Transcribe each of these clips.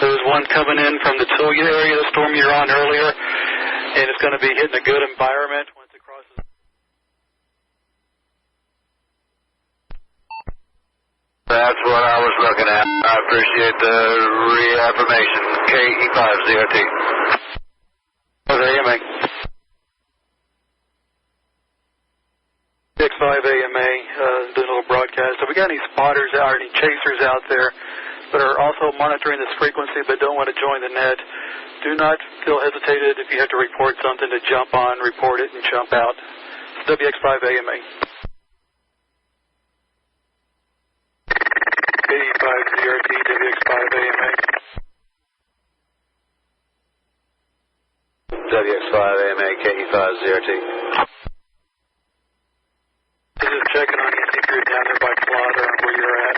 There's one coming in from the Tulia area, the storm you were on earlier, and it's going to be hitting a good environment once it crosses. That's what I was looking at. I appreciate the reaffirmation. KE5ZRT. AMA. X5 AMA, doing a little broadcast. Have we got any spotters out, any chasers out there that are also monitoring this frequency but don't want to join the net? Do not feel hesitated if you have to report something to jump on, report it, and jump out. It's WX5 AMA. KE5ZRT, WX5 AMA. WX5 AMA, KE5ZRT. Just checking on you, see if you're down there by plot or where you're at.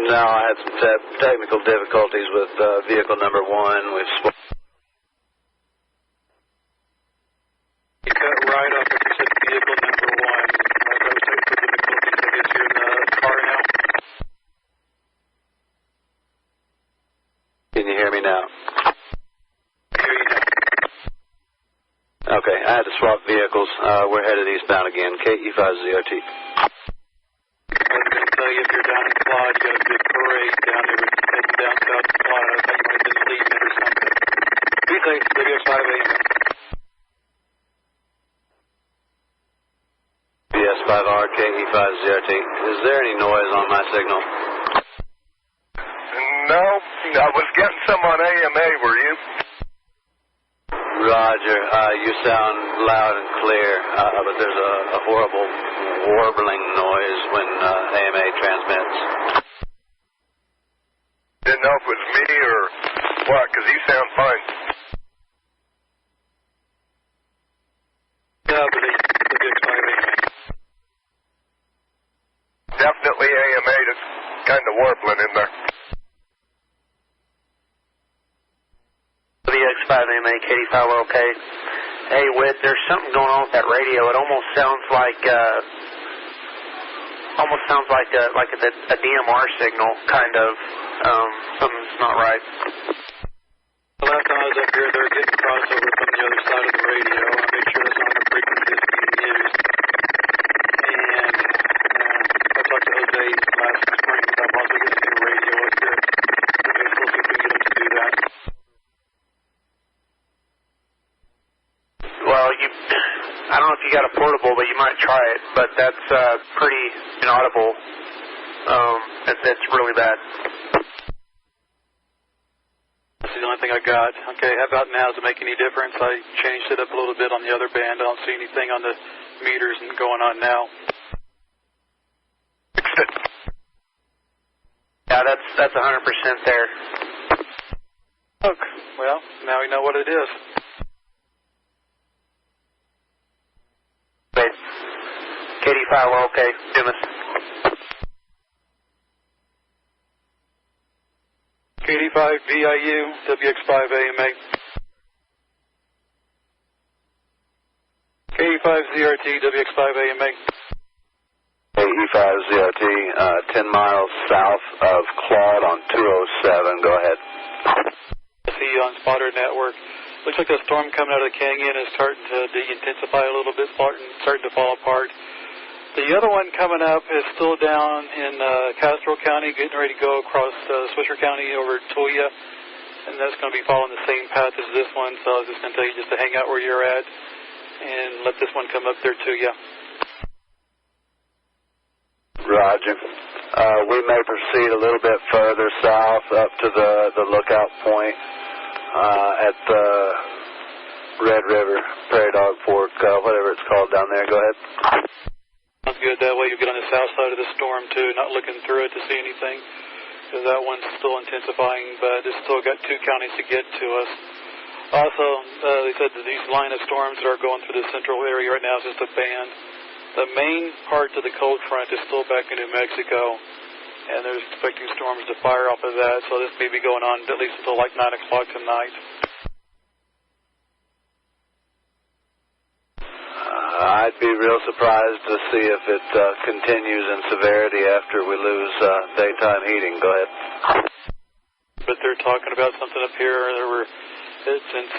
No, I had some technical difficulties with vehicle number 1. We've You cut right off if you said vehicle number 1. That was technical difficulties. I guess you're in the car now. Can you hear me now? I hear you now. Okay, I had to swap vehicles. We're headed eastbound again. KE5ZRT. I was going to tell you if you're down in Plod, you got a big parade down there heading down south to Plod. I thought you might have been leading it or something. Be safe, WX5 AMA. BS5R, KE5ZRT. Is there any noise on my signal? No, I was getting some on AMA, were you? Roger, you sound loud and clear, but there's a horrible warbling noise when AMA transmits. Didn't know if it was me or what, because you sound fine. Yeah, but it's WX5 AMA. Definitely AMA, that's kind of warbling in there. WX5 AMA, KD5 OK. Hey, Whit, there's something going on with that radio. It almost sounds like a DMR signal, kind of. Something's not right. The last time I was up here, they were getting crossover from the other side of the radio. I want to make sure that's not the frequency that's being used. And I talked to Jose last spring about possibly getting a new radio up here. We'll see if we can get him to do that. Well, I don't know if you got a portable, but you might try it. But that's pretty inaudible. It's really bad. That's the only thing I got. Okay, how about now? Does it make any difference? I changed it up a little bit on the other band. I don't see anything on the meters going on now. Yeah, that's 100% there. Okay, well, now we know what it is. Wait. KD5 OK, Dimas. KD5 VIU, WX5 AMA. KD5 ZRT, WX5 AMA. KE5ZRT, 10 miles south of Claude on 207. Go ahead. I see you on Spotter Network. Looks like the storm coming out of the canyon is starting to de-intensify a little bit, starting to fall apart. The other one coming up is still down in Castro County, getting ready to go across Swisher County over Tulia, and that's going to be following the same path as this one, so I was just going to tell you just to hang out where you're at and let this one come up there to you. Roger. We may proceed a little bit further south up to the lookout point at the Red River, Prairie Dog Fork, whatever it's called down there. Go ahead. Sounds good. That way you'll get on the south side of the storm, too, not looking through it to see anything, because that one's still intensifying, but it's still got 2 counties to get to us. Also, they said that these line of storms that are going through the central area right now is just a band. The main part of the cold front is still back in New Mexico, and they're expecting storms to fire off of that, so this may be going on at least until like 9 o'clock tonight. I'd be real surprised to see if it continues in severity after we lose daytime heating. Go ahead. But they're talking about something up here. Since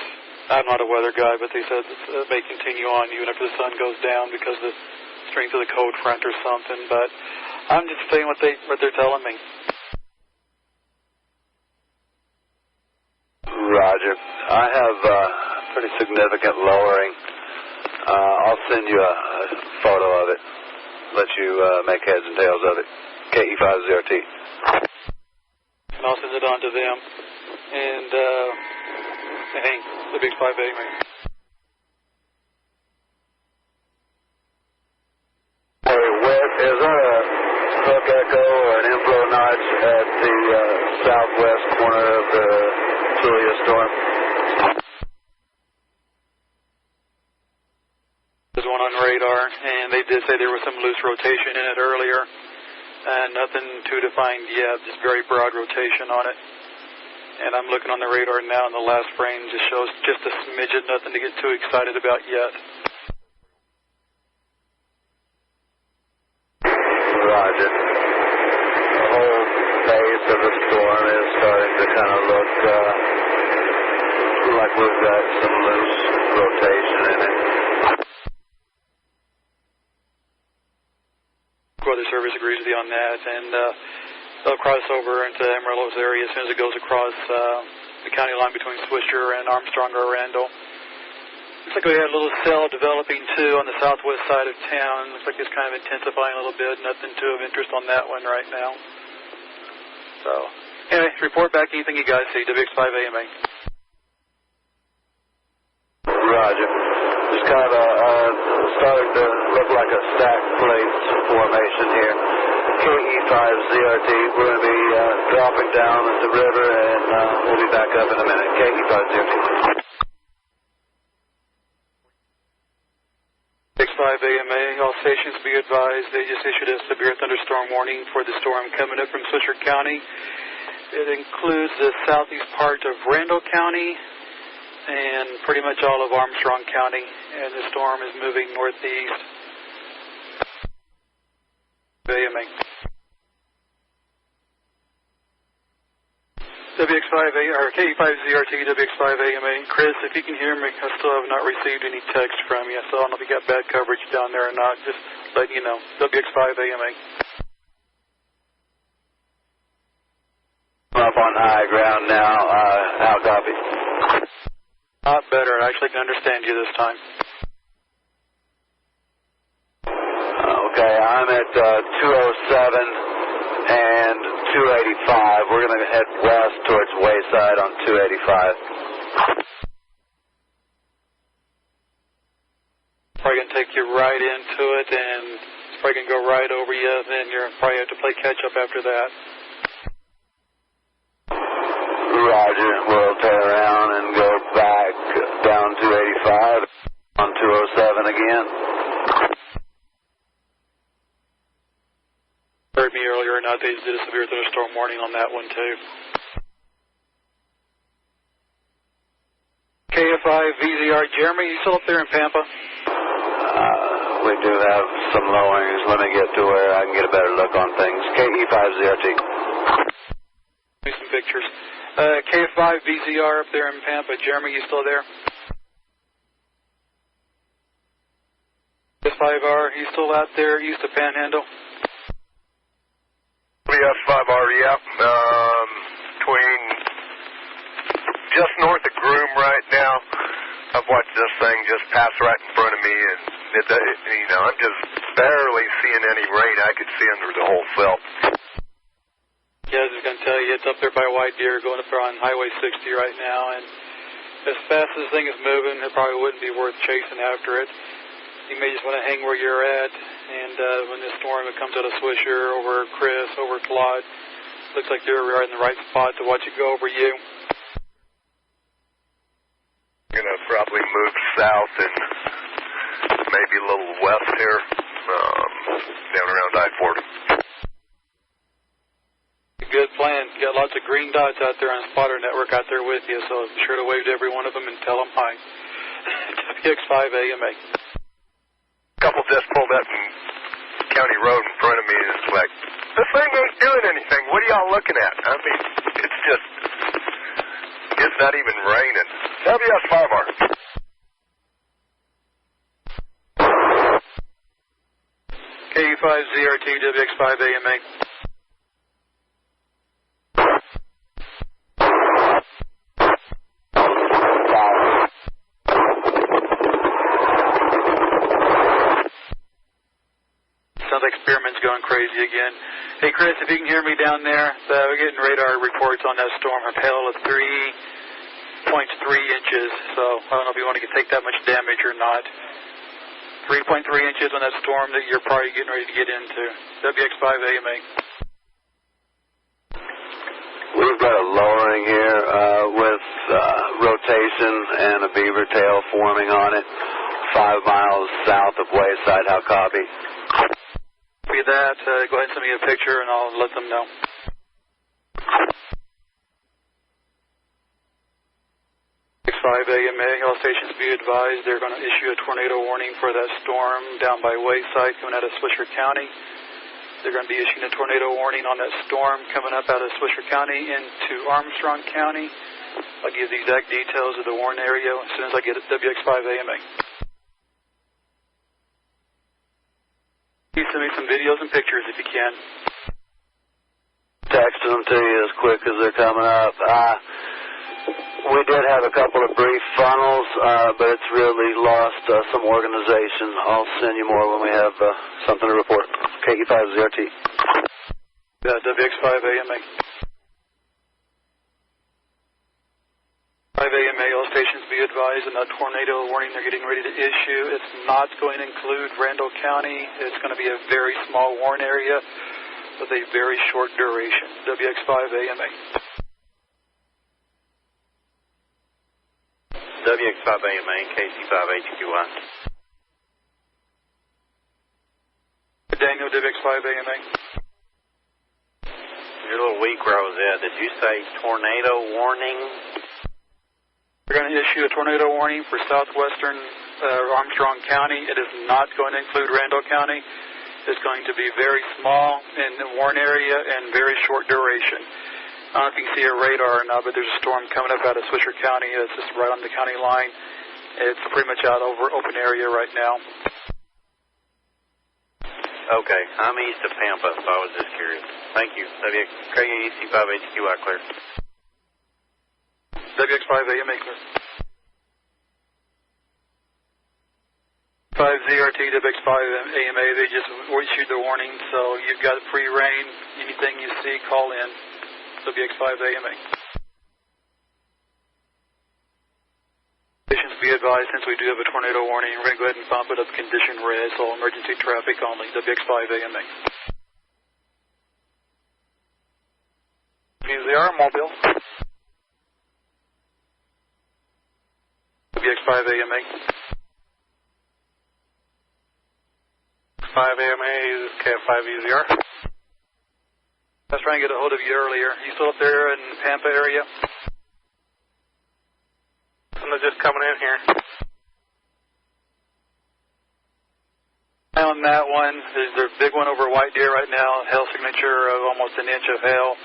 I'm not a weather guy, but they said it may continue on even after the sun goes down because of the strength of the cold front or something. But I'm just saying what they're telling me. Roger. I have pretty significant lowering. I'll send you a photo of it. Let you make heads and tails of it. KE5ZRT. And I'll send it on to them. And Hank, the big 5A, man. Hey, Wes, is there a hook echo or an inflow notch at the southwest corner of the Julia storm? There's one on radar, and they did say there was some loose rotation in it earlier. Nothing too defined yet, just very broad rotation on it. And I'm looking on the radar now, and the last frame just shows just a smidgen, nothing to get too excited about yet. Roger. The whole base of the storm is starting to kind of look like we've got some loose rotation in it. Weather Service agrees with you on that, and they'll cross over into Amarillo's area as soon as it goes across the county line between Swisher and Armstrong or Randall. Looks like we had a little cell developing too on the southwest side of town. Looks like it's kind of intensifying a little bit. Nothing too of interest on that one right now. So, anyway, report back anything you guys see. WX5AMA. Roger. Just kind of starting to look like a stacked plates formation here. KE5ZRT, we're going to be dropping down at the river, and we'll be back up in a minute. KE5ZRT. WX5AMA, all stations be advised, they just issued a severe thunderstorm warning for the storm coming up from Swisher County. It includes the southeast part of Randall County and pretty much all of Armstrong County, and the storm is moving northeast. AMA. WX5A, or KE5ZRT, WX5AMA. Chris, if you can hear me, I still have not received any text from you, so I don't know if you got bad coverage down there or not. Just letting you know. WX5AMA. I'm up on high ground now. How copy? Not better. I actually can understand you this time. Okay, I'm at 207 and 285. We're going to head west towards Wayside on 285. Probably going to take you right into it, and it's probably going to go right over you, then you'll probably have to play catch-up after that. Roger, we'll turn around and go back down 285 on 207 again. Heard me earlier or not, they did a severe thunderstorm warning on that one too. KFI-VZR, Jeremy, you still up there in Pampa? We do have some lowerings. Let me get to where I can get a better look on things. KE5ZRT. Give me some pictures. KF5VZR up there in Pampa. Jeremy, you still there? S5R, you still out there east of Panhandle? S5R, yeah. Between just north of Groom right now. I've watched this thing just pass right in front of me, and I'm just barely seeing any rain. I could see under the whole felt. Yeah, I was just going to tell you, it's up there by White Deer, going up there on Highway 60 right now, and as fast as the thing is moving, it probably wouldn't be worth chasing after it. You may just want to hang where you're at, and when this storm comes out of Swisher, over Chris, over Claude, looks like you're right in the right spot to watch it go over you. I'm going to probably move south and maybe a little west here, down around I-40. Good plan. You got lots of green dots out there on Spotter Network out there with you, so be sure to wave to every one of them and tell them hi. WX5AMA. almost just pulled up in County Road in front of me, and it's like, this thing ain't doing anything. What are y'all looking at? I mean, it's not even raining. WS5R. KU5ZRT, WX5AMA. Sounds like Spearman's going crazy again. Hey, Chris, if you can hear me down there, we're getting radar reports on that storm. A hail of 3.3 inches, so I don't know if you want to take that much damage or not. 3.3 inches on that storm that you're probably getting ready to get into. WX5AMA. We've got a lowering here with rotation and a beaver tail forming on it, 5 miles south of Wayside. How copy? Copy that. Go ahead and send me a picture and I'll let them know. WX5AMA, all stations be advised they're going to issue a tornado warning for that storm down by Wayside coming out of Swisher County. They're going to be issuing a tornado warning on that storm coming up out of Swisher County into Armstrong County. I'll give the exact details of the warn area as soon as I get it. WX5AMA. Please send me some videos and pictures if you can. Text them to you as quick as they're coming up. We did have a couple of brief funnels, but it's really lost some organization. I'll send you more when we have something to report. KU5ZRT. WX5AMA. 5AMA, all stations be advised on that tornado warning they're getting ready to issue. It's not going to include Randall County. It's going to be a very small warn area with a very short duration. WX5AMA. WX5AMA, KC5HQI. Daniel, WX5AMA. You're a little weak where I was at. Did you say tornado warning? We're going to issue a tornado warning for southwestern Armstrong County. It is not going to include Randall County. It's going to be very small in the warn area and very short duration. I don't know if you can see a radar or not, but there's a storm coming up out of Swisher County. It's just right on the county line. It's pretty much out over open area right now. Okay, I'm east of Pampa, so I was just curious. Thank you. KC5HQI clear. WX5AMA clear. 5ZRT, WX5AMA, they just issued the warning, so you've got free reign. Anything you see, call in. WX5AMA. Stations be advised, since we do have a tornado warning, we're going to go ahead and bump it up condition red, so emergency traffic only. WX5AMA. VZR, Mobile. WX5AMA. 5AMA is KF5VZR. I was trying to get a hold of you earlier. You still up there in Pampa area? And they're just coming in here. On that one, there's a big one over White Deer right now, hail signature of almost an inch of hail.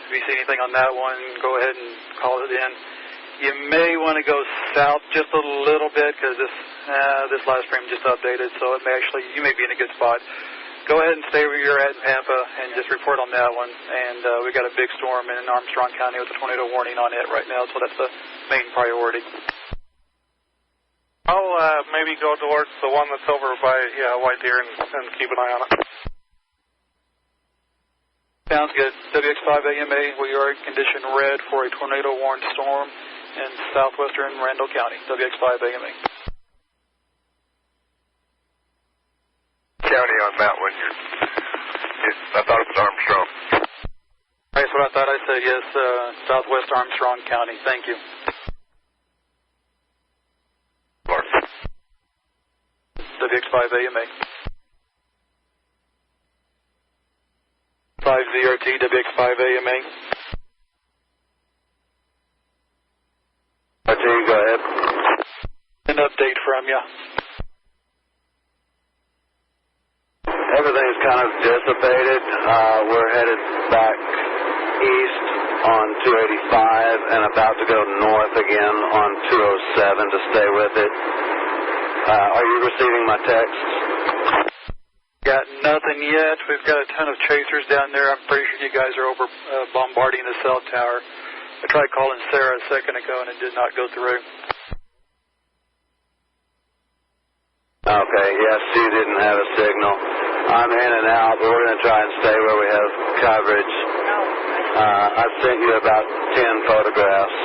If you see anything on that one, go ahead and call it in. You may want to go south just a little bit because this live stream just updated, so it may you may be in a good spot. Go ahead and stay where you're at in Pampa and just report on that one. And we got a big storm in Armstrong County with a tornado warning on it right now, so that's the main priority. I'll maybe go towards the one that's over by White Deer and keep an eye on it. Sounds good. WX5AMA, we are in condition red for a tornado warned storm in southwestern Randall County. WX5AMA. County on that one. I thought it was Armstrong. That's what I thought I said, yes, southwest Armstrong County. Thank you. WX5AMA. 5ZRT, WX5AMA. RT, go ahead. An update from you. Everything's kind of dissipated. We're headed back east on 285 and about to go north again on 207 to stay with it. Are you receiving my texts? Got nothing yet. We've got a ton of chasers down there. I'm pretty sure you guys are over bombarding the cell tower. I tried calling Sarah a second ago and it did not go through. Okay, yes, she didn't have a signal. I'm in and out, but we're going to try and stay where we have coverage. I sent you about 10 photographs.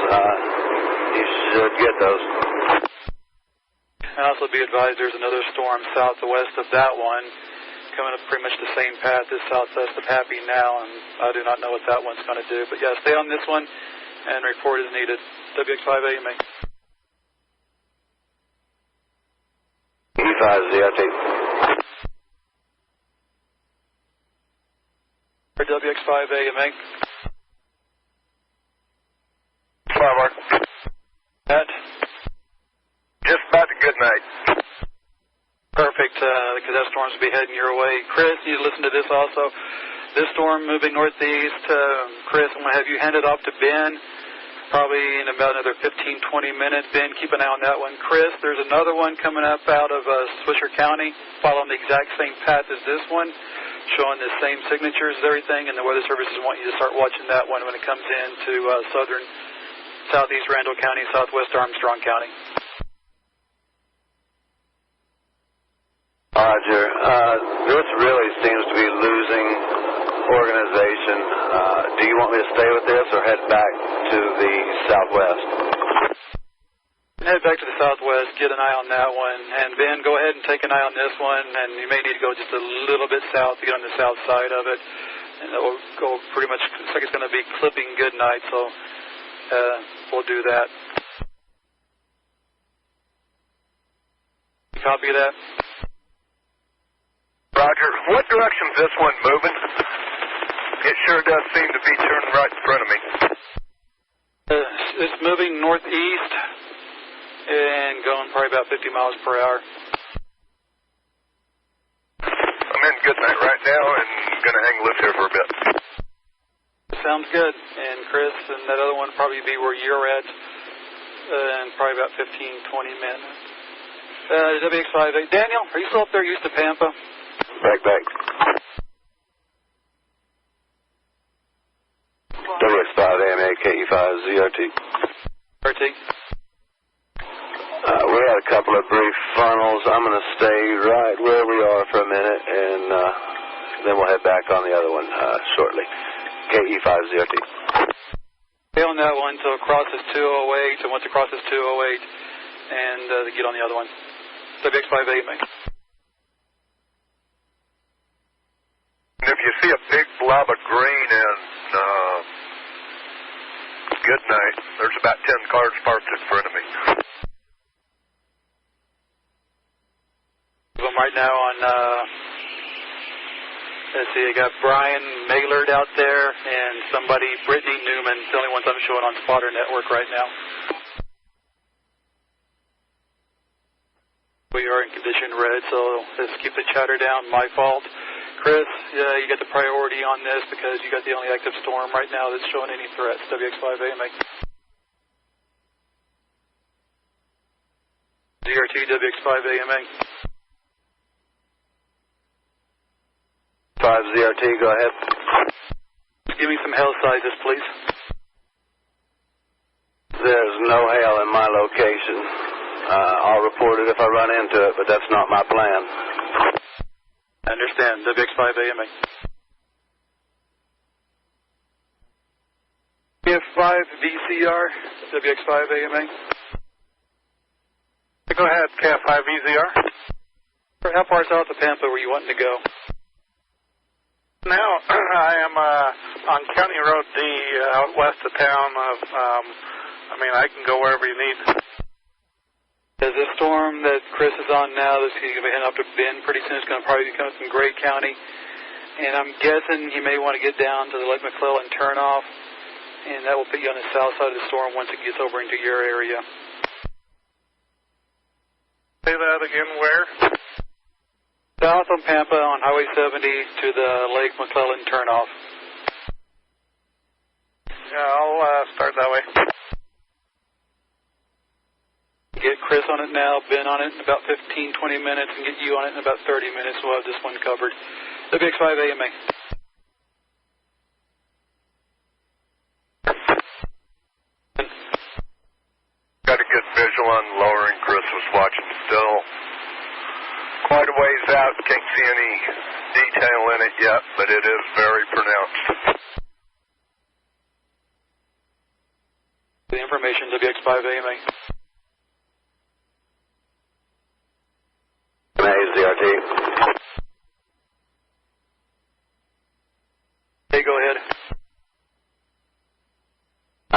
You should get those. And also be advised there's another storm southwest of that one, coming up pretty much the same path as southwest of Happy now, and I do not know what that one's going to do. But yeah, stay on this one and report as needed. WX5AMA. E5ZRT. For WX5AMA. 5 Mark. Matt. Just about a good night. Perfect, because that storm's will be heading your way. Chris, you listen to this also. This storm moving northeast. Chris, I'm going to have you hand it off to Ben, probably in about another 15-20 minutes. Ben, keep an eye on that one. Chris, there's another one coming up out of Swisher County, following the exact same path as this one, showing the same signatures and everything, and the Weather Services want you to start watching that one when it comes into southeast Randall County, southwest Armstrong County. Roger. This really seems to be losing organization. Do you want me to stay with this or head back to the southwest? Head back to the southwest, get an eye on that one. And Ben, go ahead and take an eye on this one, and you may need to go just a little bit south to get on the south side of it. And it will go pretty much, looks like it's going to be clipping good night, so we'll do that. Copy that? Roger. What direction's this one moving? It sure does seem to be turning right in front of me. It's moving northeast and going probably about 50 miles per hour. I'm in good night right now and going to hang loose here for a bit. Sounds good. And Chris, and that other one probably be where you're at in probably about 15-20 minutes. WX5A. Daniel, are you still up there east of Pampa? Back. WX5AMA KE5ZRT. RT. We had a couple of brief funnels. I'm going to stay right where we are for a minute, and then we'll head back on the other one shortly. KE5ZRT. Stay on that one until it crosses 208, and once it crosses 208, and get on the other one. WX5AMA. And if you see a big blob of green in good night, there's about 10 cars parked in front of me. I'm right now on, let's see, I got Brian Maylard out there and somebody, Brittany Newman, the only ones I'm showing on Spotter Network right now. We are in condition red, so let's keep the chatter down. My fault. Chris, you got the priority on this because you got the only active storm right now that's showing any threats. WX5AMA. DRT, WX5AMA. 5ZRT, go ahead. Give me some hail sizes, please. There's no hail in my location. I'll report it if I run into it, but that's not my plan. I understand. WX5AMA. KF5VCR, WX5AMA. Go ahead, KF5VCR. How far south of Pampa were you wanting to go? Now, I am on County Road D, out west of town. I can go wherever you need. There's a storm that Chris is on now that's going to be heading up to Bend pretty soon. It's going to probably be coming from Gray County. And I'm guessing you may want to get down to the Lake McClellan turnoff, and that will put you on the south side of the storm once it gets over into your area. Say that again, where? South on Pampa on Highway 70 to the Lake McClellan turnoff. Yeah, I'll start that way. Get Chris on it now, Ben on it in about 15, 20 minutes, and get you on it in about 30 minutes. We'll have this one covered. WX5 AMA. Got a good visual on lowering. Chris was watching still. Quite a ways out. Can't see any detail in it yet, but it is very pronounced. The information, WX5 AMA. ZRT. Hey, go ahead.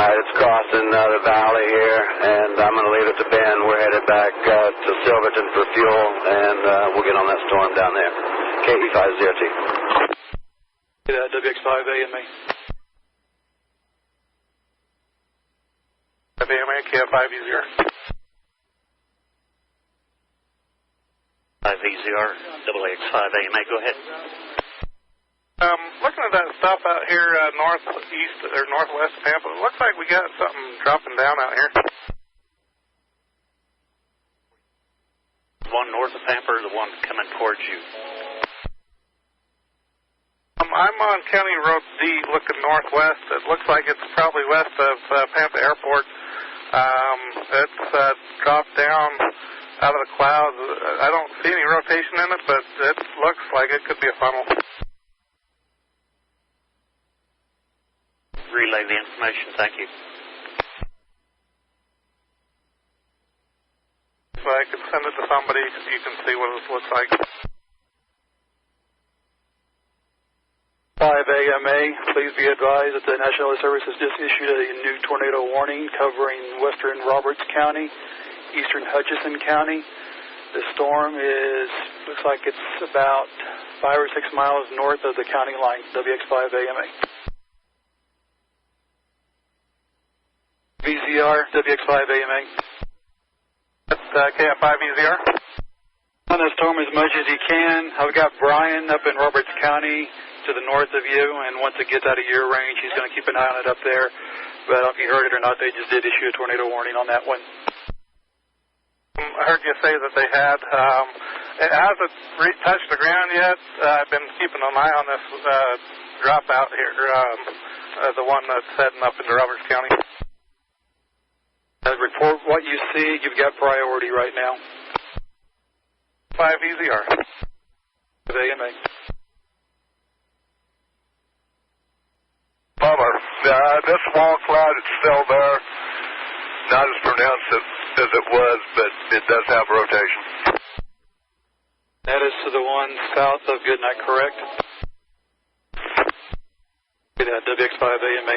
It's crossing the valley here, and I'm going to leave it to Ben. We're headed back to Silverton for fuel, and we'll get on that storm down there. KE5ZRT. WX5 AMA. AMA, KF5EZR. 5EZR, WX5 AMA, go ahead. Looking at that stuff out here northeast or northwest of Tampa, it looks like we got something dropping down out here. One north of Pampa or the one coming towards you? I'm on County Road D looking northwest. It looks like it's probably west of Pampa Airport. It's dropped down out of the clouds. I don't see any rotation in it, but it looks like it could be a funnel. Relay the information, thank you. So I can send it to somebody so you can see what it looks like. 5 AMA, please be advised that the National Weather Service has just issued a new tornado warning covering western Roberts County, eastern Hutchinson County. The storm looks like it's about 5 or 6 miles north of the county line, WX5 AMA. VZR, WX5 AMA. That's KF5EZR. On the storm as much as you can. I've got Brian up in Roberts County to the north of you, and once it gets out of your range, he's going to keep an eye on it up there. But if you heard it or not, they just did issue a tornado warning on that one. I heard you say that they had. It hasn't touched the ground yet. I've been keeping an eye on this drop out here, the one that's heading up into Roberts County. Report what you see. You've got priority right now. 5EZR. AMA. Bummer. This wall cloud is still there. Not as pronounced as it was, but it does have rotation. That is to the one south of Goodnight, correct? WX5 AMA.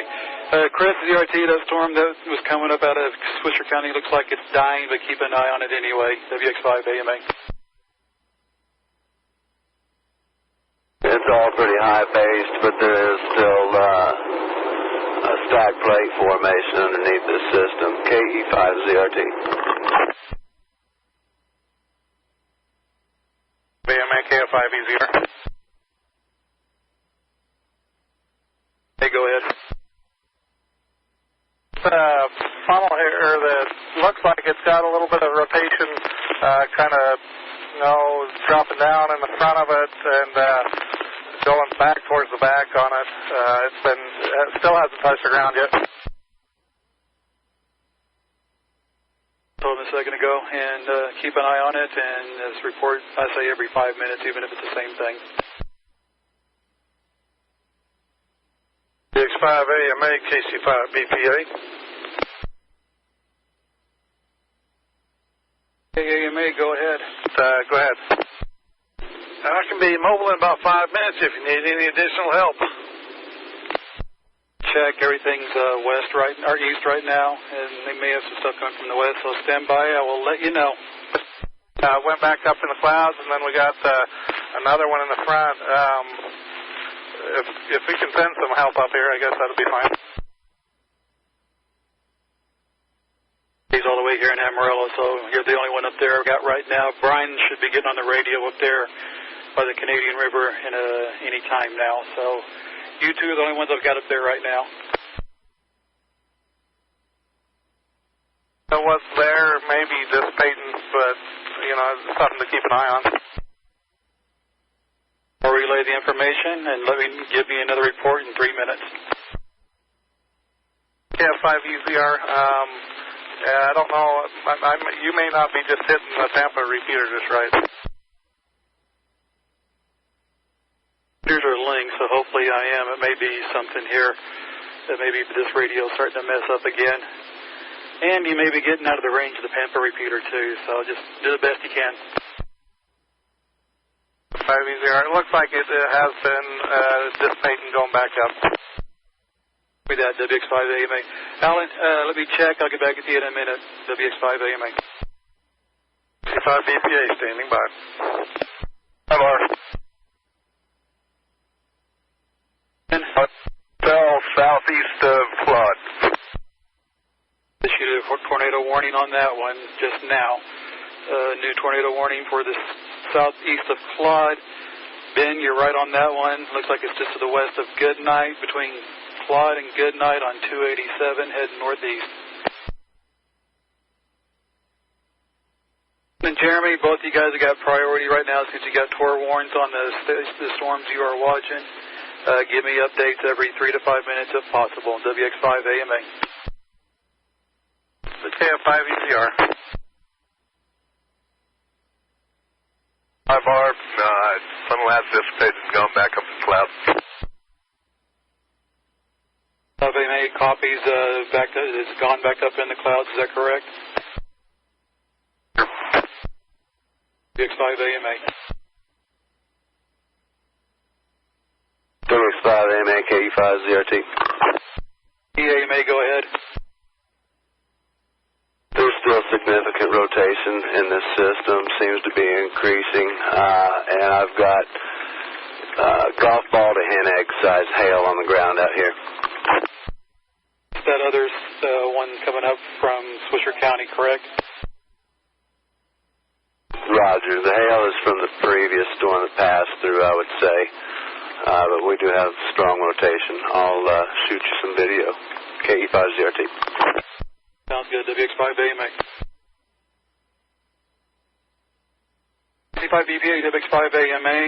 Chris, ZRT, that storm that was coming up out of Swisher County looks like it's dying, but keep an eye on it anyway. WX5 AMA. It's all pretty high-based, but there is still a stack plate formation underneath this system. KE5ZRT. AMA, KF5EZR. Hey, go ahead. Funnel here that looks like it's got a little bit of rotation, kind of, dropping down in the front of it and going back towards the back on it. It still hasn't touched the ground yet. Told him a second ago, and keep an eye on it, and this report, I say every 5 minutes, even if it's the same thing. X5 AMA, KC5 BPA. AMA, go ahead. Go ahead. I can be mobile in about 5 minutes if you need any additional help. Check, everything's east right now, and they may have some stuff coming from the west, so stand by. I will let you know. Went back up in the clouds, and then we got another one in the front. If we can send some help up here, I guess that'll be fine. He's all the way here in Amarillo, so you're the only one up there I've got right now. Brian should be getting on the radio up there by the Canadian River in any time now. So you two are the only ones I've got up there right now. So what's there may be dissipating, but, it's something to keep an eye on. I'll relay the information and give me another report in 3 minutes. Yeah, 5EZR. I don't know. You may not be just hitting the Tampa repeater just right. Here's our link, so hopefully I am. It may be something here that maybe this radio is starting to mess up again. And you may be getting out of the range of the Pampa repeater too, so just do the best you can. 5EZR. It looks like it has been dissipating, going back up. With that, WX5AMA. Alan, let me check. I'll get back at you in a minute. WX5AMA. 5 BPA standing by. Hello. Hotel southeast of flood. Issued a tornado warning on that one just now. New tornado warning for the southeast of Claude. Ben, you're right on that one. Looks like it's just to the west of Goodnight, between Claude and Goodnight on 287, heading northeast. And Jeremy, both you guys have got priority right now since you got TOR warnings on the storms you are watching. Give me updates every 3 to 5 minutes if possible. WX5AMA. Okay, 5EZR. 5R, funnel has dissipated and gone back up the cloud. 5AMA copies it's gone back up in the clouds, is that correct? WX5AMA. WX5AMA, KE5ZRT. EAMA, go ahead. There's still significant rotation in this system, seems to be increasing, and I've got golf ball to hen egg size hail on the ground out here. That other one coming up from Swisher County, correct? Roger. The hail is from the previous storm that passed through, I would say, but we do have strong rotation. I'll shoot you some video. KE5ZRT. Sounds good. WX5AMA. 55 BPA, WX5AMA.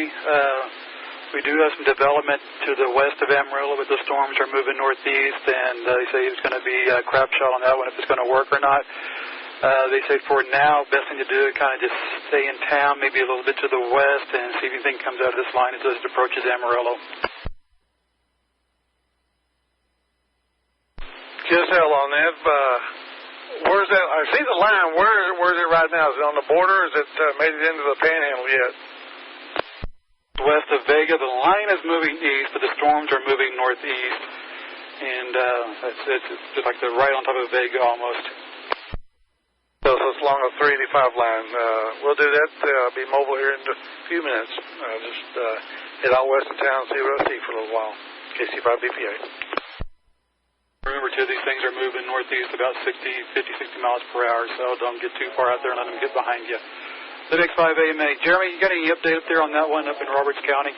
We do have some development to the west of Amarillo, but the storms are moving northeast, and they say it's going to be a crap shot on that one if it's going to work or not. They say for now, best thing to do is kind of just stay in town, maybe a little bit to the west, and see if anything comes out of this line as it approaches Amarillo. Just hell on that. Where's that? I see the line. Where is it right now? Is it on the border? Is it made it into the panhandle yet? West of Vega, the line is moving east, but the storms are moving northeast, and it's just like they're right on top of Vega almost. So it's along a 385 line. We'll do that. I'll be mobile here in a few minutes. Just head out west of town, see what I see for a little while. KC5 BPA. Remember, too, these things are moving northeast about 50, 60 miles per hour, so don't get too far out there and let them get behind you. WX5AMA. Jeremy, you got any update up there on that one up in Roberts County?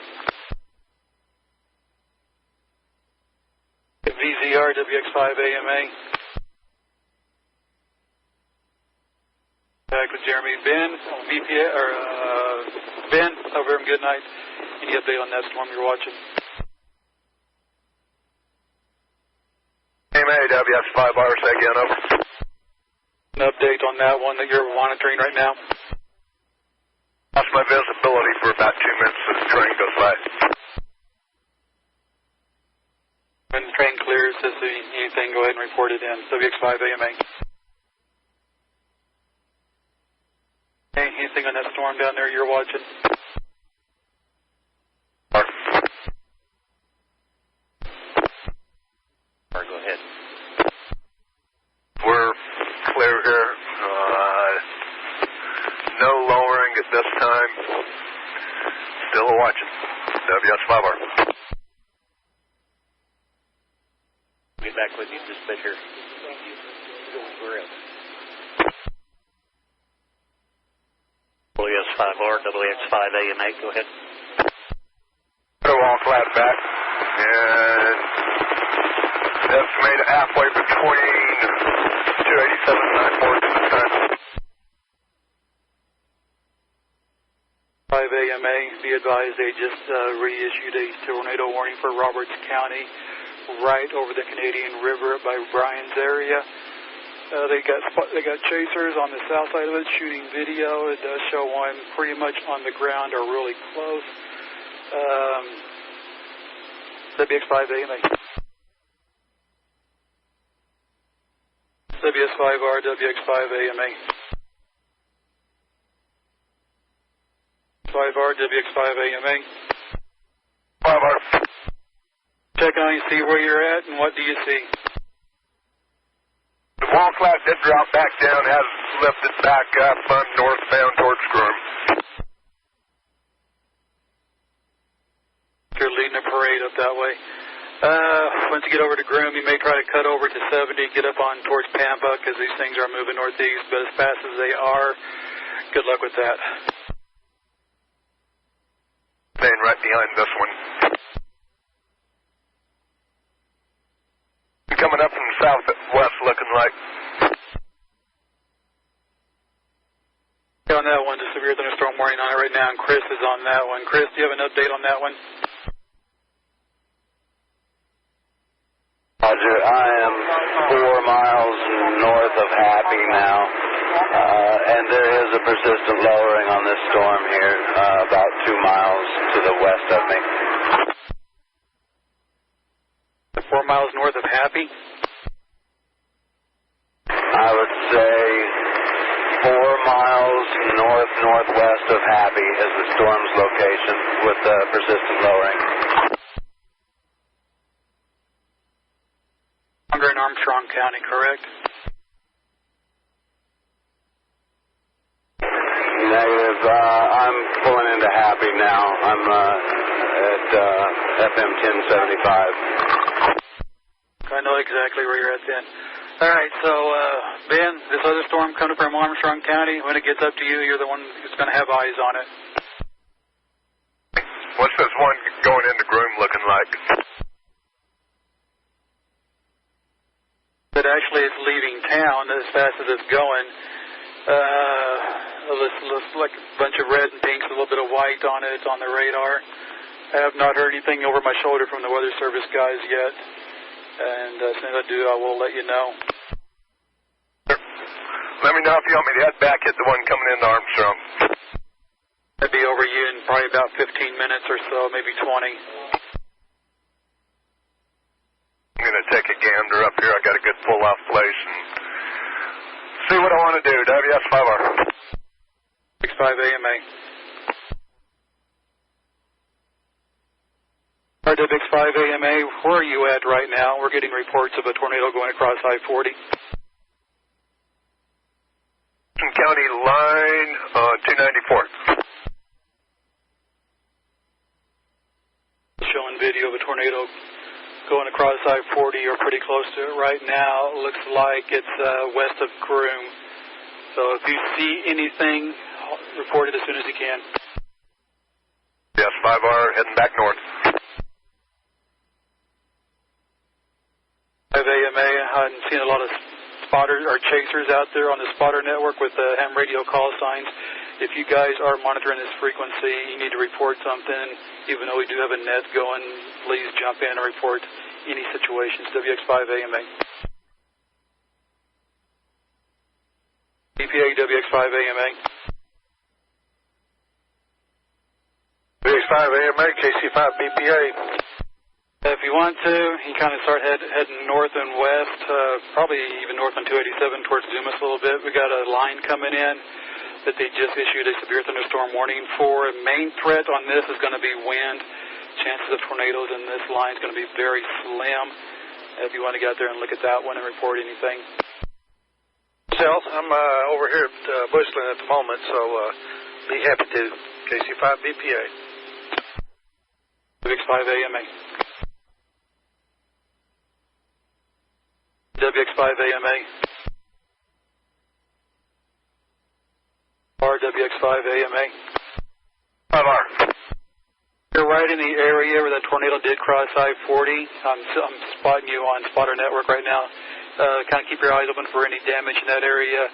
VZR, WX5AMA. Back with Jeremy. Ben, BPA, or Ben, over in Goodnight. Any update on that storm you're watching? AMA, WX5R, say again, over. An update on that one that you're monitoring right now? Lost my visibility for about 2 minutes as the train goes by. When the train clears, if there's anything, go ahead and report it in. WX5AMA. Anything on that storm down there you're watching? Go ahead. We're clear here. No lowering at this time. Still watching. WS5R. Get back with you just a bit here. We're in. WS5R, WX5AMA, go ahead. between 287 and 9 at this time. 5 AMA, be advised they just reissued a tornado warning for Roberts County, right over the Canadian River by Bryan's area. They got chasers on the south side of it shooting video. It does show one pretty much on the ground or really close. WX5 AMA. WS5R, WX5 AMA. 5R, WX5 AMA. 5R. Check on you, see where you're at, and what do you see? The wall flat did drop back down, has lifted back up northbound towards Groom. You're leading a parade up that way. Once you get over to Groom, you may try to cut over to 70, get up on towards Pampa, because these things are moving northeast, but as fast as they are, good luck with that. Staying right behind this one. Coming up from the southwest, looking like. On that one, just severe thunderstorm warning on it right now, and Chris is on that one. Chris, do you have an update on that one? Roger, I am 4 miles north of Happy now, and there is a persistent lowering on this storm here, about 2 miles to the west of me. 4 miles north of Happy? I would say 4 miles northwest of Happy is the storm's location with persistent lowering. Longer in Armstrong County, correct? Negative. I'm pulling into Happy now. I'm at FM 1075. I know exactly where you're at then. All right, so Ben, this other storm coming from Armstrong County, when it gets up to you, you're the one who's going to have eyes on it. What's this one going into Groom looking like? But actually it's leaving town as fast as it's going. It looks like a bunch of red and pinks, a little bit of white on it on the radar. I have not heard anything over my shoulder from the Weather Service guys yet. And as soon as I do, I will let you know. Let me know if you want me to head back at the one coming into Armstrong. That'd be over you in probably about 15 minutes or so, maybe 20. I'm going to take a gander up here. I got a good pull-off place and see what I want to do. WS5R. 65 AMA. RWX5 AMA, where are you at right now? We're getting reports of a tornado going across I-40. County line 294. Showing video of a tornado going across I-40 or pretty close to it right now. It looks like it's west of Groom. So if you see anything, report it as soon as you can. Yes, 5R heading back north. 5 AMA, I'm seeing a lot of spotters or chasers out there on the spotter network with ham radio call signs. If you guys are monitoring this frequency, you need to report something. Even though we do have a net going, please jump in and report any situations. WX5 AMA. BPA WX5 AMA. WX5 AMA, KC5 BPA. If you want to, you kind of start heading north and west, probably even north on 287 towards Dumas a little bit. We got a line coming in that they just issued a severe thunderstorm warning for. Main threat on this is going to be wind. Chances of tornadoes in this line is going to be very slim. If you want to get out there and look at that one and report anything. South, I'm over here at Bushland at the moment, so be happy to. KC5 BPA. WX5 AMA. WX5 AMA. RWX5 AMA. 5R. You're right in the area where that tornado did cross I-40. I'm spotting you on Spotter Network right now. kind of keep your eyes open for any damage in that area.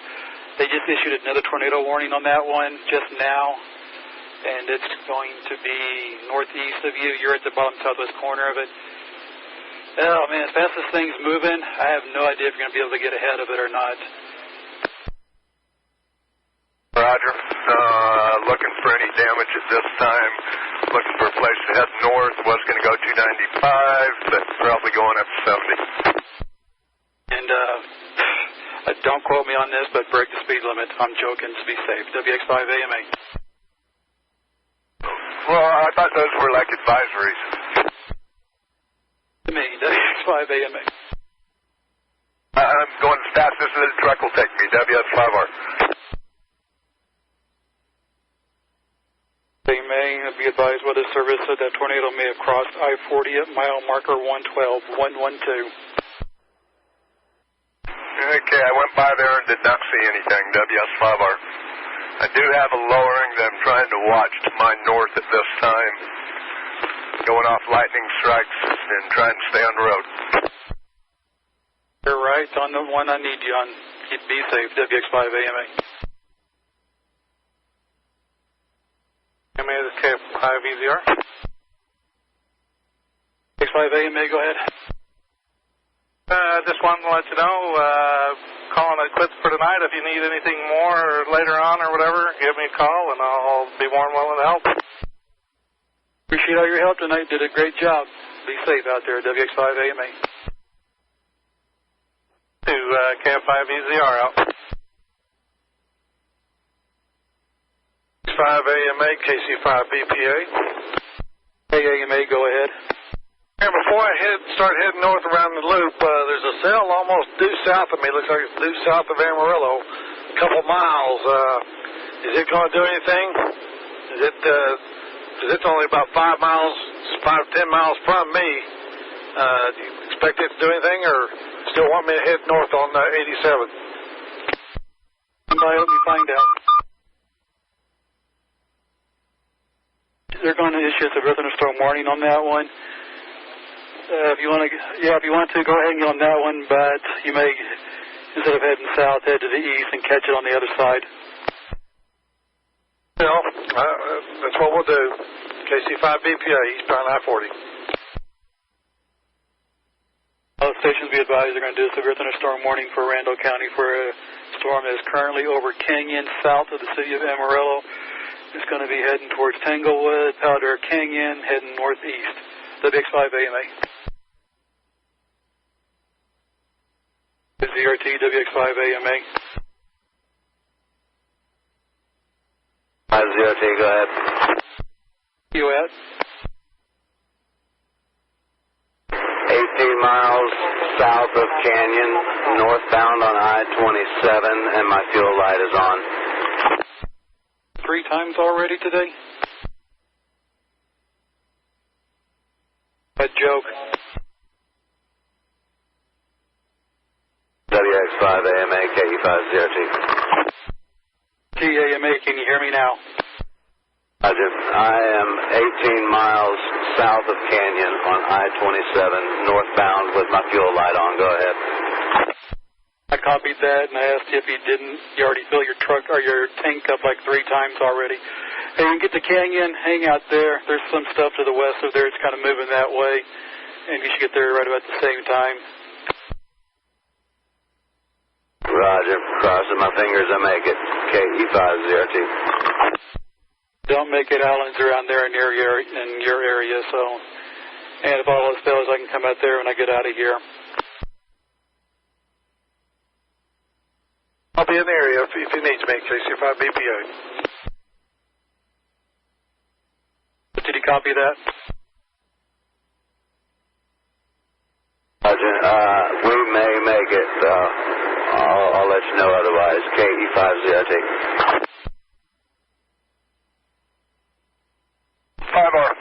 They just issued another tornado warning on that one just now, and it's going to be northeast of you. You're at the bottom southwest corner of it. Oh, man, as fast as things moving, I have no idea if you're going to be able to get ahead of it or not. Roger. Looking for any damage at this time. Looking for a place to head north. Was going to go 295, but probably going up 70. And don't quote me on this, but break the speed limit. I'm joking. Just be safe. WX5AMA. Well, I thought those were like advisories. To me, WX5AMA. I'm going as fast as the truck will take me. WS5R. They may be advised weather service that that tornado may have crossed I-40 at mile marker 112, 112. Okay, I went by there and did not see anything. WS5R. I do have a lowering that I'm trying to watch to my north at this time. Going off lightning strikes and trying to stay on the road. You're right on the one I need you on. Be safe. WX5AMA. AMA, this is K5EZR. WX5AMA, go ahead. Just wanted to let you know, calling it quits for tonight. If you need anything more or later on or whatever, give me a call and I'll be more than willing to help. Appreciate all your help tonight. Did a great job. Be safe out there, WX5AMA. To KF5EZR out. 5AMA, KC5BPA. AMA, go ahead. And before I start heading north around the loop, there's a cell almost due south of me. Looks like it's due south of Amarillo, a couple miles. Is it going to do anything? Because it's only about 5 to 10 miles from me. Do you expect it to do anything, or still want me to head north on 87? Let me find out. They're going to issue a thunderstorm warning on that one. If you want to, go ahead and get on that one, but you may, instead of heading south, head to the east and catch it on the other side. Well, that's what we'll do. KC5BPA, eastbound I-40. All stations be advised they're going to do a severe thunderstorm warning for Randall County for a storm that is currently over Canyon, south of the city of Amarillo. It's going to be heading towards Tanglewood, Powder Canyon, heading northeast. WX5AMA. ZRT, WX5AMA. ZRT, go ahead. You at? 18 miles south of Canyon, northbound on I-27, and my fuel light is on. 3 times already today? A joke. WX5AMA, KE5ZRT. TAMA, can you hear me now? Roger. I am 18 miles south of Canyon on I-27, northbound with my fuel light on. Go ahead. I copied that and I asked you if you didn't. You already fill your truck or your tank up like 3 times already. Hey, you can get to Canyon, hang out there. There's some stuff to the west of there. It's kind of moving that way, and you should get there right about the same time. Roger. Crossing my fingers, I make it. KE5ZRT. Don't make it islands around there in your area. So, and if all else fails, I can come out there when I get out of here. I'll be in the area if you need me, KC5BPA. Did you copy that? Roger. We may make it. I'll let you know otherwise. KE5ZRT. 5R.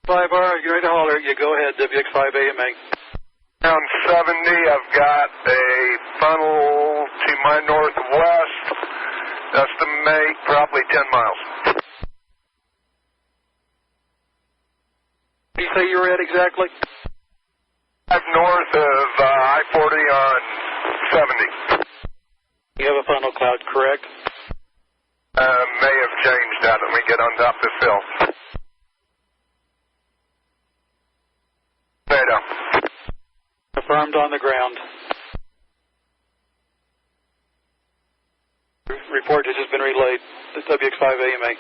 5R, you ready to holler? You go ahead, WX5AMA. Down 70, I've got a funnel to my northwest. Estimate probably 10 miles. What do you say you were at exactly? north of I-40 on 70. You have a funnel cloud, correct? May have changed that. Let me get on top of this hill. Tornado. Confirmed on the ground. Report has just been relayed. This WX5AMA.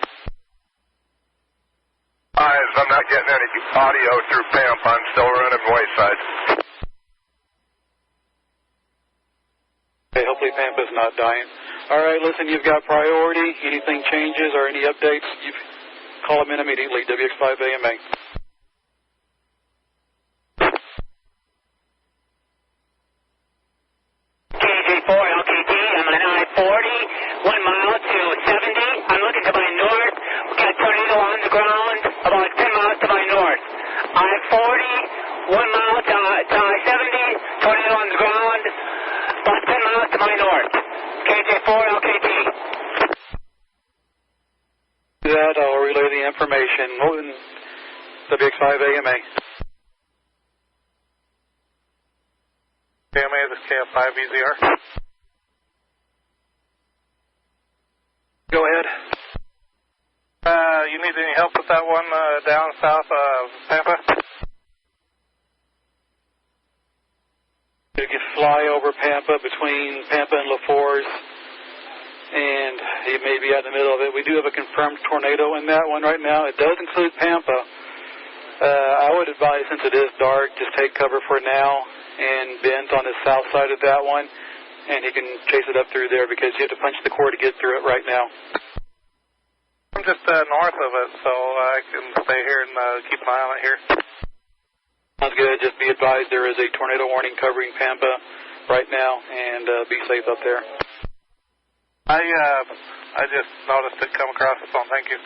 I'm not getting any audio through PAMP. I'm still running wayside. Okay, hopefully Pampa's not dying. All right, listen, you've got priority. Anything changes or any updates, you call them in immediately, WX5AMA. KJ4 LKT, I'm on I-40, 1 mile to 70. I'm looking to my north. We've got a tornado on the ground, about 10 miles to my north. I-40, 1 mile to I-70, tornado on the ground, about 10 miles to my north. KJ4 LKT. That, I'll relay the information. WX5AMA. AMA, this is KF5EZR. Go ahead. You need any help with that one down south of Pampa? You can fly over Pampa, between Pampa and La Force, and you may be out in the middle of it. We do have a confirmed tornado in that one right now. It does include Pampa. I would advise, since it is dark, just take cover for now and bend on the south side of that one, and you can chase it up through there because you have to punch the cord to get through it right now. I'm just north of it, so I can stay here and keep an eye on it here. Sounds good. Just be advised there is a tornado warning covering Pampa right now, and be safe up there. I just noticed it come across the phone. Thank you.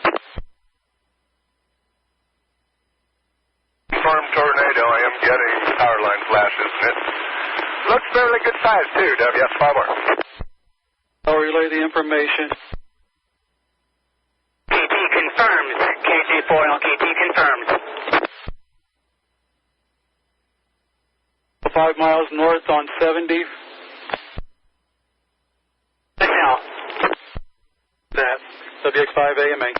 Confirmed tornado. I am getting power line flashes. It looks fairly good size, too, WS5R. I'll relay the information. KT confirms. KJ4 LKT confirms. 5 miles north on 70. Now. That. WX5AMA.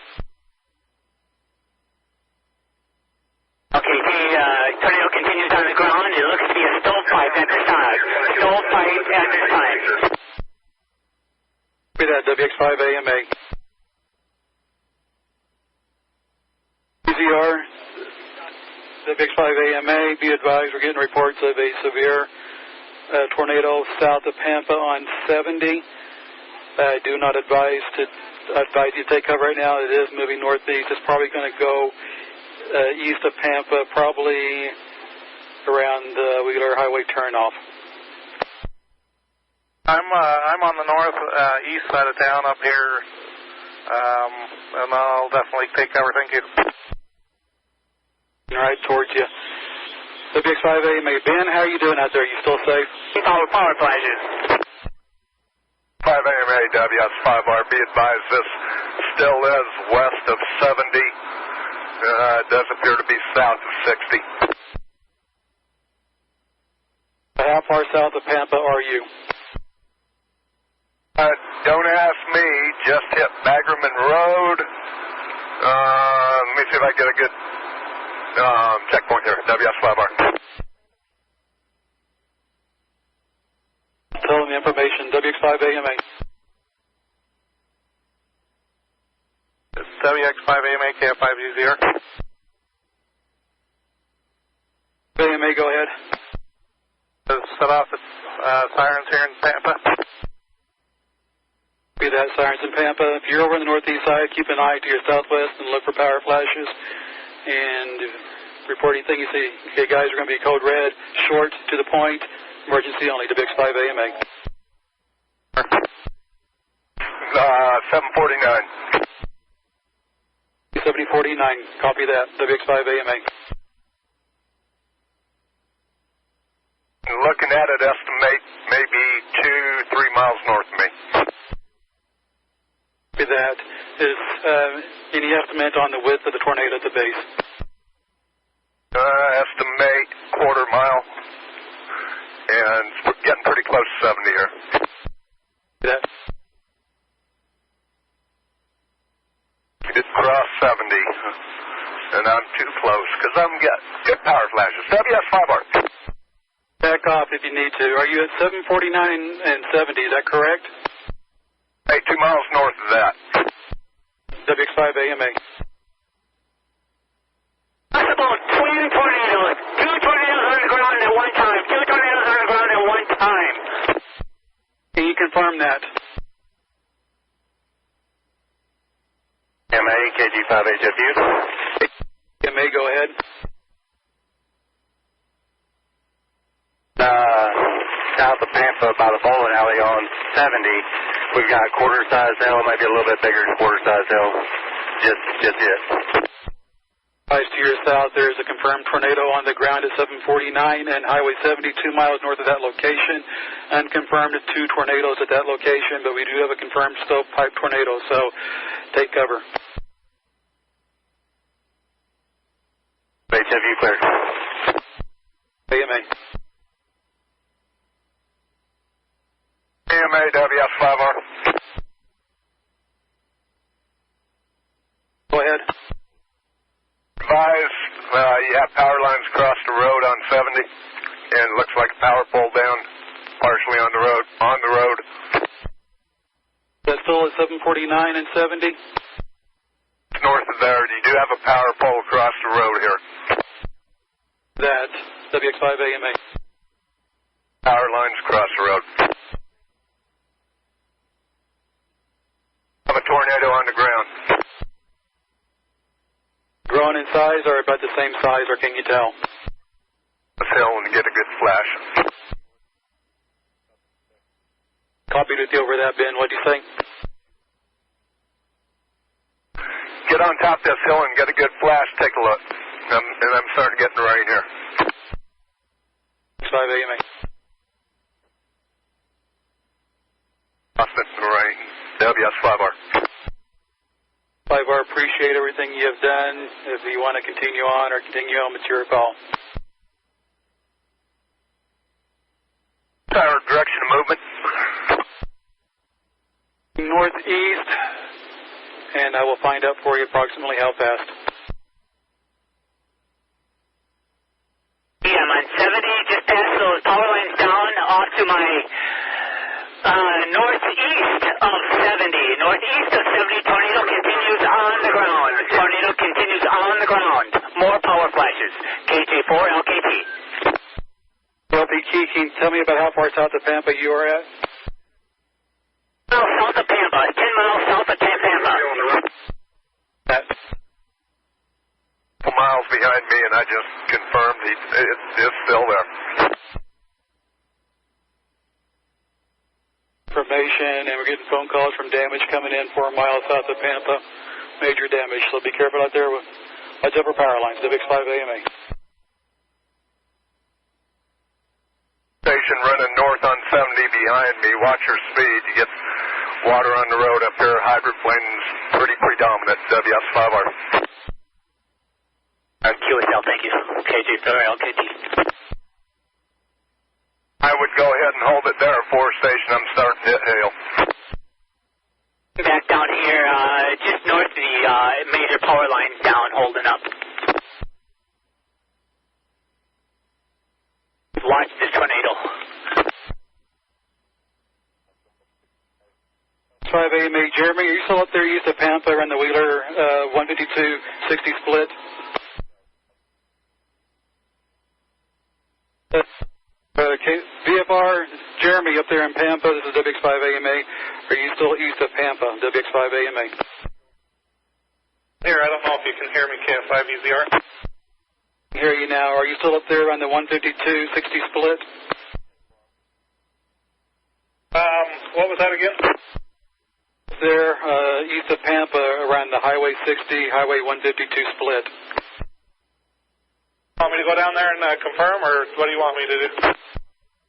Okay, the tornado continues on the ground. It looks to be a stovepipe exercise. Stovepipe exercise. Be that, WX5AMA. EZR, WX5AMA, be advised we're getting reports of a severe tornado south of Pampa on 70. I do not advise you to take cover right now. It is moving northeast. It's probably going to go east of Pampa, probably around the Wheeler Highway turnoff. I'm on the north east side of town up here, and I'll definitely take cover. Thank you. All right, towards you. WX5AMA. Ben, how are you doing out there? You still safe? Power flashes. 5AMA, WS5R. Be advised this still is west of 70. It does appear to be south of 60. How far south of Pampa are you? Don't ask me. Just hit Baggerman Road. Let me see if I get a good checkpoint here. WS5R. Tell them the information. WX5AMA. WX5AMA, KF5EZR. AMA, go ahead. Set off the sirens here in Pampa. Be that, sirens in Pampa. If you're over on the northeast side, keep an eye to your southwest and look for power flashes. And report anything you see. Okay, guys, we're going to be code red, short, to the point, emergency only, WX5AMA. 749. 7049, copy that, WX5AMA. Looking at it, estimate maybe 2-3 miles north of me. Copy that. Is any estimate on the width of the tornado at the base? Estimate quarter mile. because I'm getting good power flashes. WS5R. Back off if you need to. Are you at 749 and 70? Is that correct? Hey, 2 miles north of that. WX5AMA. That's about twin tornadoes. 2 tornadoes on the ground at one time. 2 tornadoes on the ground at one time. Can you confirm that? MA, KG5HFU. MA, go ahead. South of Pampa by the bowling alley on 70. We've got quarter-size hail, maybe a little bit bigger quarter-size hail. Just it. To your south, there is a confirmed tornado on the ground at 749 and Highway 70, 2 miles north of that location. Unconfirmed 2 tornadoes at that location, but we do have a confirmed stovepipe tornado, so take cover. HFU cleared. AMA. AMA, WS5R. Go ahead. Advise, you have power lines across the road on 70, and it looks like a power pole down partially on the road. That's still at 749 and 70? North of there, you do have a power pole across the road here. That's WX5AMA. Power lines across the road. I have a tornado on the ground. Grown in size or about the same size, or can you tell? Let's hill and get a good flash. Copied with you over that, Ben. What'd you say? Get on top of this hill and get a good flash. Take a look. And I'm starting to get the rain here. 5 AMA. Austin, the rain. WS5R. 5R, appreciate everything you have done. If you want to continue on or continue on, it's your call. Our direction of movement. Northeast, and I will find out for you approximately how fast. Yeah, I'm on 70, just past those power lines down off to my northeast of 70. Northeast of 70, tornado continues on the ground. Tornado continues on the ground. More power flashes. KJ4, LKT. LPT, can you tell me about how far south of Pampa you are at? South of Pampa, 10 miles south of Pampa. That's 2 miles behind me, and I just confirmed it's still there. Information, and we're getting phone calls from damage coming in 4 miles south of Pampa. Major damage, so be careful out there. Watch upper power lines, WX5 AMA. Station running north on 70 behind me. Watch your speed. You get water on the road up here. Hydroplane's pretty predominant. WS5R. QSL, thank you. KJ4, LKT. I would go ahead and hold it there. 4 station. I'm starting to hit hail. Back down here, just north of the major power lines down, holding up. Watch this tornado. 5 AMA, Jeremy, are you still up there east of Pampa around the Wheeler 152-60 split? VFR, Jeremy up there in Pampa, this is WX5 AMA. Are you still east of Pampa, WX5 AMA? Here, I don't know if you can hear me, KF5EZR. I hear you now. Are you still up there on the 152-60 split? What was that again? There, east of Pampa around the Highway 60, Highway 152 split. Want me to go down there and confirm, or what do you want me to do?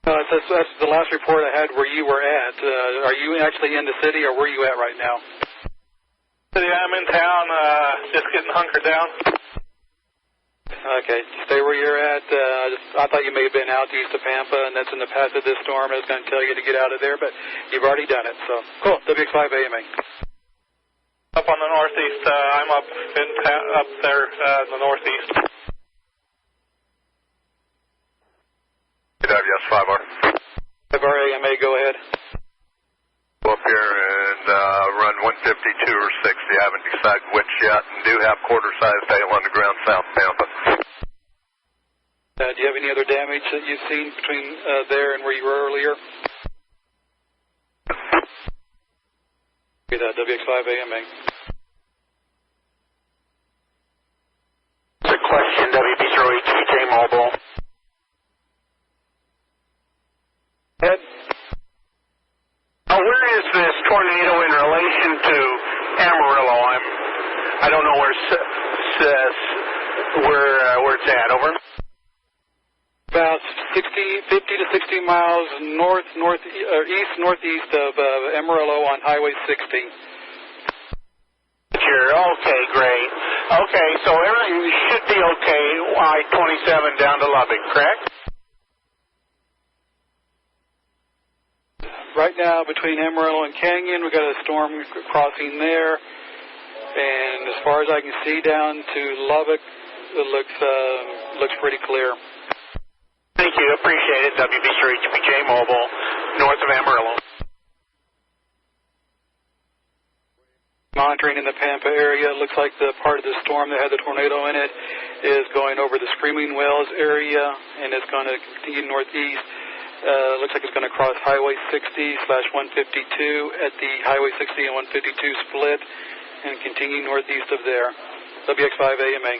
That's the last report I had where you were at. Are you actually in the city, or where are you at right now? City, I'm in town, just getting hunkered down. Okay, stay where you're at. I thought you may have been out east of Pampa, and that's in the path of this storm. I was going to tell you to get out of there, but you've already done it. So, cool. WX5 AMA. Up on the northeast, I'm up there in the northeast. haven't decided which yet, and do have quarter-sized hail on the ground south of Tampa. Do you have any other damage that you've seen between there and where you were earlier? Okay, WX5AMA. The question, WB0HBJ Mobile. Ed? Where is this tornado in relation to Amarillo? I don't know where it's at. Over. About 50 to 60 miles east-northeast of Amarillo on Highway 60. Sure. Okay, great. Okay, so everything should be okay. I-27 down to Lubbock, correct? Right now, between Amarillo and Canyon, we've got a storm crossing there, and as far as I can see down to Lubbock, it looks pretty clear. Thank you. Appreciate it. WB3HBJ Mobile, north of Amarillo. Monitoring in the Pampa area, it looks like the part of the storm that had the tornado in it is going over the Screaming Wells area, and it's going to continue northeast. Looks like it's going to cross Highway 60/152 at the Highway 60 and 152 split and continue northeast of there. WX5AMA.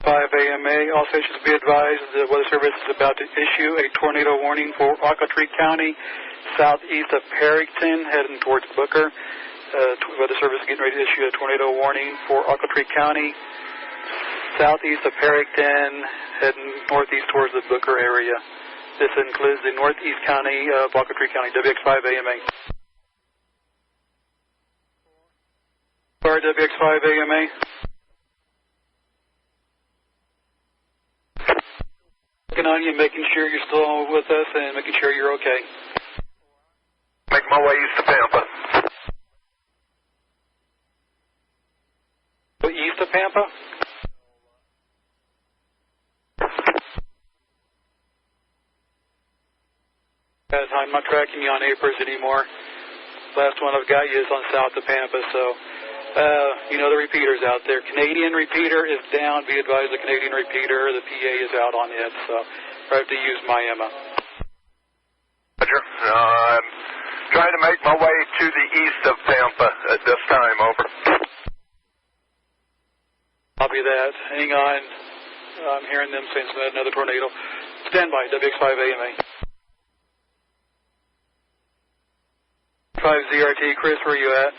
5AMA, all stations be advised the Weather Service is about to issue a tornado warning for Occotree County, southeast of Perryton, heading towards Booker. Weather Service is getting ready to issue a tornado warning for Occotree County, southeast of Perryton, heading northeast towards the Booker area. This includes the northeast county of Occotree County. WX5AMA. Sorry, WX5AMA. Looking on you, making sure you're still with us and making sure you're okay. Make my way east to Pampa. East of Pampa? Guys, I'm not tracking you on APRS anymore. Last one I've got you is on south of Pampa, so you know the repeaters out there. Canadian repeater is down. Be advised, the Canadian repeater, the PA is out on it, so I have to use my Emma. Roger. I'm trying to make my way to the east of Tampa at this time. Over. Copy that. Hang on. I'm hearing them saying another tornado. Stand by, WX5AMA. 5ZRT, Chris, where are you at?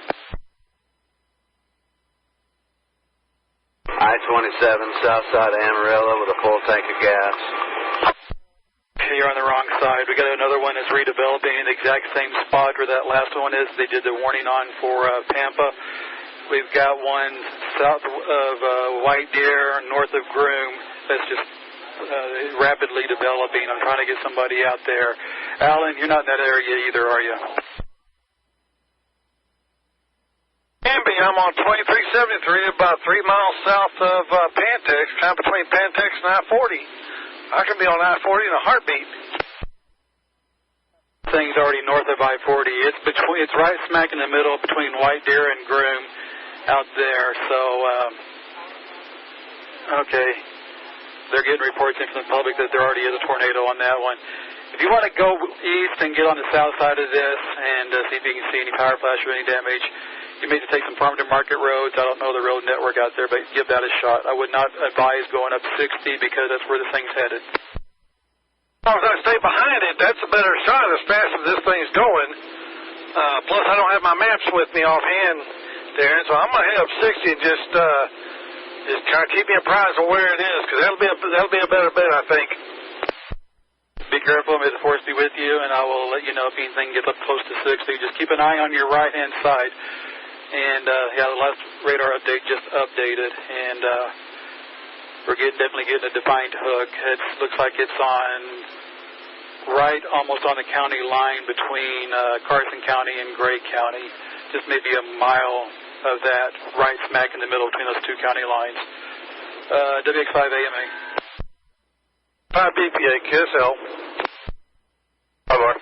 I-27, south side of Amarillo with a full tank of gas. You're on the wrong side. We got another one that's redeveloping in the exact same spot where that last one is. They did the warning on for Pampa. We've got one south of White Deer, north of Groom. That's just rapidly developing. I'm trying to get somebody out there. Alan, you're not in that area either, are you? I'm on 2373, about 3 miles south of Pantex, kind of between Pantex and I-40. I can be on I-40 in a heartbeat. Thing's already north of I-40. It's right smack in the middle between White Deer and Groom out there. So, okay. They're getting reports in from the public that there already is a tornado on that one. If you want to go east and get on the south side of this and see if you can see any power flash or any damage, you may have to take some farm to market roads. I don't know the road network out there, but give that a shot. I would not advise going up 60 because that's where the thing's headed. As long as I stay behind it, that's a better shot as fast as this thing's going. Plus, I don't have my maps with me offhand, Darren, so I'm going to head up 60 and just kind of keep me apprised of where it is, because that'll be a better bet, I think. Be careful. May the force be with you, and I will let you know if anything gets up close to 60. Just keep an eye on your right-hand side. And, yeah, the last radar update just updated, and we're definitely getting a defined hook. It looks like it's on almost on the county line between Carson County and Gray County, just maybe a mile of that, right smack in the middle between those two county lines. WX5AMA. 5 BPA, KSL. Hello.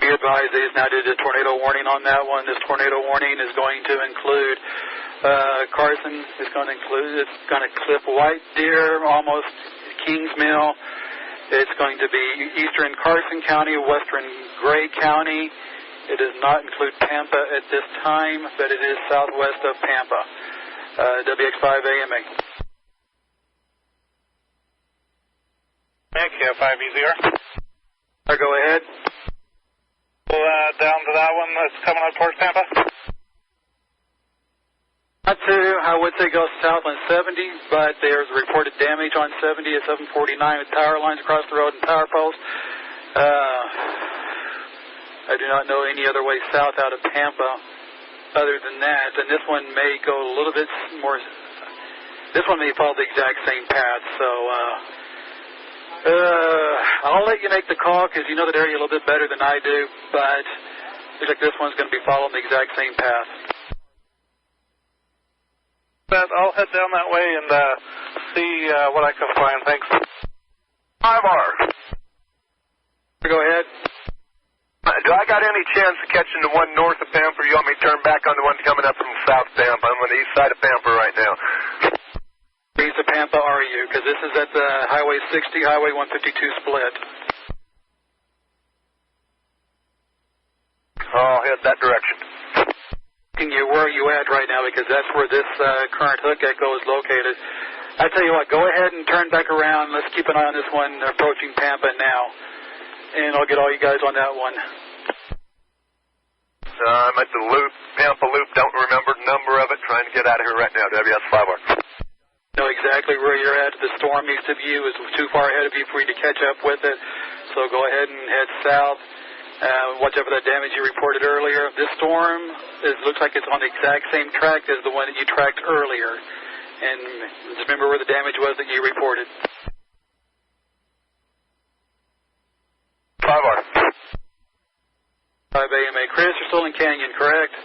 Be advised, it is now due to tornado warning on that one. This tornado warning is going to include Carson. It's going to clip White Deer, almost Kings Mill. It's going to be eastern Carson County, western Gray County. It does not include Pampa at this time, but it is southwest of Pampa. WX5AMA. Thank you, 5E0. Go ahead. Down to that one that's coming up towards Tampa. Not to, I would say go south on 70, but there's reported damage on 70 at 749 with power lines across the road and power poles. I do not know any other way south out of Pampa other than that, and this one may go a little bit more, this one may follow the exact same path, so I'll let you make the call because you know that area a little bit better than I do, but looks like this one's going to be following the exact same path. But I'll head down that way and see what I can find. Thanks. 5R. Go ahead. Do I got any chance of catching the one north of Pampa, or you want me to turn back on the one coming up from South Pampa? I'm on the east side of Pampa right now. East of Pampa are you? Because this is at the Highway 60, Highway 152 split. I'll head that direction. Where are you at right now? Because that's where this current hook echo is located. I tell you what, go ahead and turn back around. Let's keep an eye on this one approaching Pampa now. And I'll get all you guys on that one. I'm at the loop, Pampa loop. Don't remember the number of it. Trying to get out of here right now. WS5R. Know exactly where you're at. The storm east of you is too far ahead of you for you to catch up with it. So go ahead and head south. Watch out for that damage you reported earlier. This storm looks like it's on the exact same track as the one that you tracked earlier. And just remember where the damage was that you reported. 5R. 5AMA. Chris, you're still in Canyon, correct?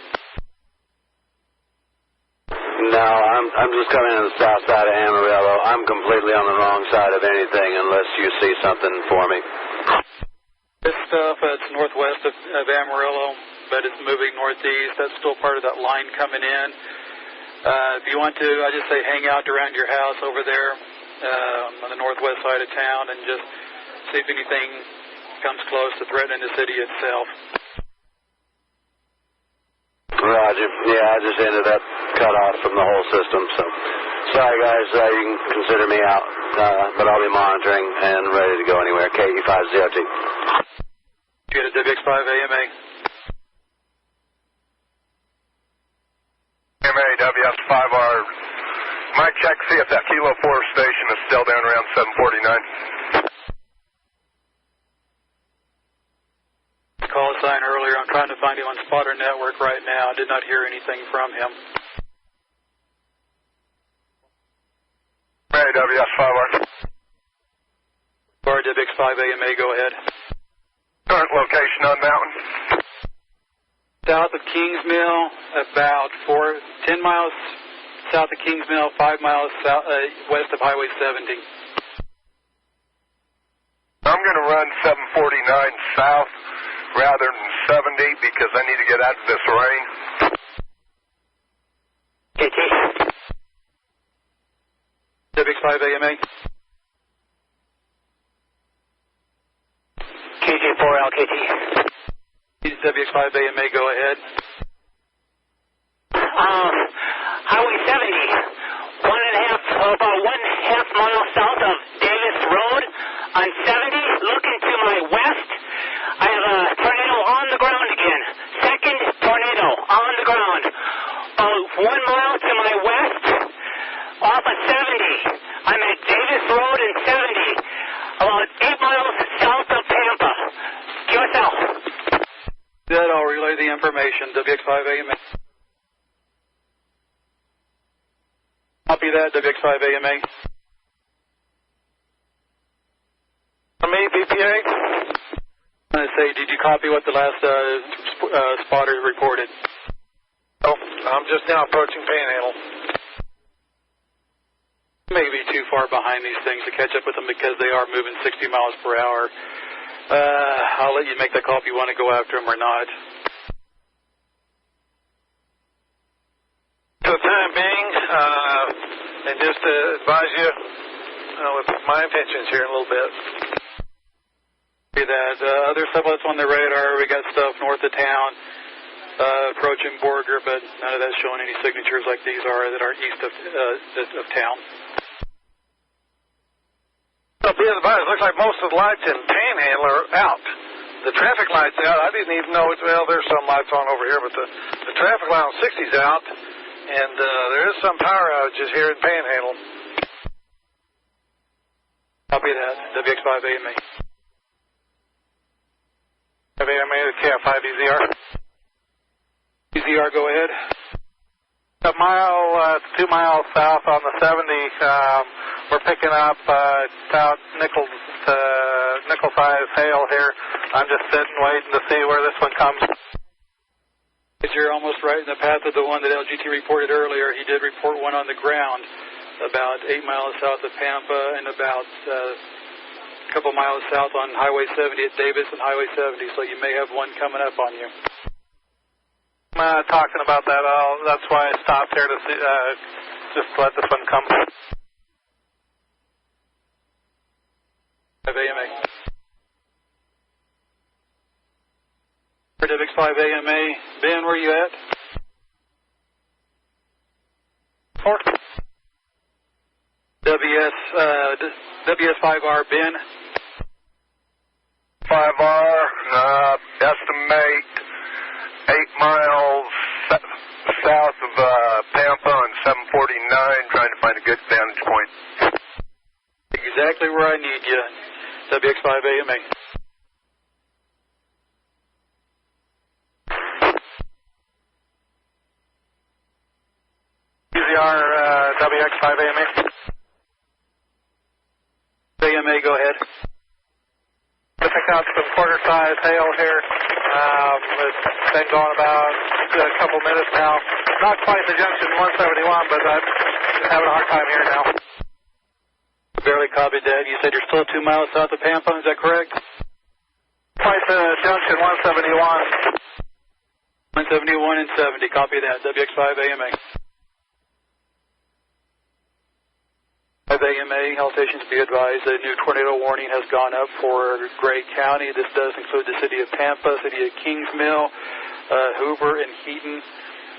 No, I'm just coming on the south side of Amarillo. I'm completely on the wrong side of anything unless you see something for me. This stuff, it's northwest of Amarillo, but it's moving northeast. That's still part of that line coming in. If you want to, I just say hang out around your house over there on the northwest side of town and just see if anything comes close to threatening the city itself. Roger. Yeah, I just ended up cut off from the whole system, so sorry guys, you can consider me out, but I'll be monitoring and ready to go anywhere. KE5ZOT. Get a WX5AMA. AMA, WS5R. Might check, see if that Kilo 4 station is still down around 749. Call sign earlier. I'm trying to find him on Spotter Network right now. I did not hear anything from him. Hey, WS5R. WX5AMA, go ahead. Current location on mountain. South of Kings Mill, about 10 miles south of Kings Mill, 5 miles west of Highway 70. I'm going to run 749 south rather than 70 because I need to get out of this rain. KT. WX5AMA. KJ4LKT. WX5AMA, go ahead. Highway 70, about 1.5 miles south of Davis Road on 70, looking to my west. I have a tornado on the ground again. Second tornado on the ground. About 1 mile to my west, off of 70. I'm at Davis Road and 70, about 8 miles south of Pampa. QSL. Good, I'll relay the information. WX5AMA. Copy that, WX5AMA. For me, BPA? I'm going to say, did you copy what the last spotter reported? Oh, I'm just now approaching Panhandle. Maybe too far behind these things to catch up with them because they are moving 60 miles per hour. I'll let you make the call if you want to go after him or not. For the time being, and just to advise you with my intentions here in a little bit. That other stuff that's on the radar, we got stuff north of town, approaching Borger, but none of that's showing any signatures like these are that are east of town. Well, be advised, it looks like most of the lights in Panhandle are out. The traffic light's out. I didn't even know it. Well, there's some lights on over here, but the traffic light on 60's out, and there is some power outages here in Panhandle. Copy that. WX5AMA. 5AMA to KF5EZR. EZR, go ahead. A mile, 2 miles south on the 70, we're picking up about nickel-sized hail here. I'm just sitting waiting to see where this one comes. You're almost right in the path of the one that LGT reported earlier. He did report one on the ground about 8 miles south of Pampa and about a couple miles south on Highway 70 at Davis and Highway 70, so you may have one coming up on you. Talking about that, that's why I stopped here to see, just let this one come. 5AMA. WX5AMA. Ben, where are you at? 4. WS5R, Ben. 5R, estimate 8 miles south of Pampa on 749, trying to find a good vantage point. Exactly where I need you. WX5AMA. EZR, WX5AMA. AMA, go ahead. To pick up some quarter-size hail here. It's been going about a couple minutes now. Not quite the junction 171, but I'm having a hard time here now. Barely copied that. You said you're still 2 miles south of Pampa, is that correct? Quite the junction 171. 171 and 70, copy that. WX5AMA. 5AMA, all stations be advised, a new tornado warning has gone up for Gray County. This does include the city of Pampa, city of Kings Mill, Hoover, and Heaton.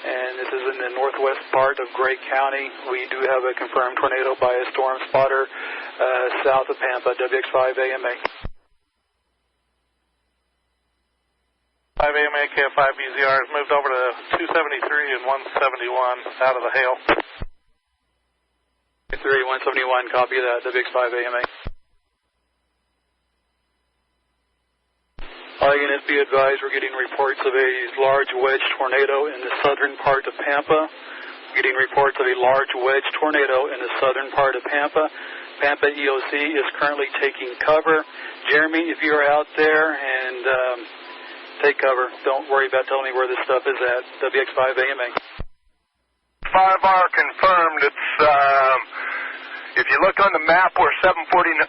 And this is in the northwest part of Gray County. We do have a confirmed tornado by a storm spotter south of Pampa, WX5AMA. 5AMA, KF5EZR has moved over to 273 and 171 out of the hail. 171, copy that, WX5AMA. All units be advised, we're getting reports of a large wedge tornado in the southern part of Pampa. We're getting reports of a large wedge tornado in the southern part of Pampa. Pampa EOC is currently taking cover. Jeremy, if you are out there, and take cover. Don't worry about telling me where this stuff is at. WX5AMA. 5R confirmed. It's, if you look on the map where 745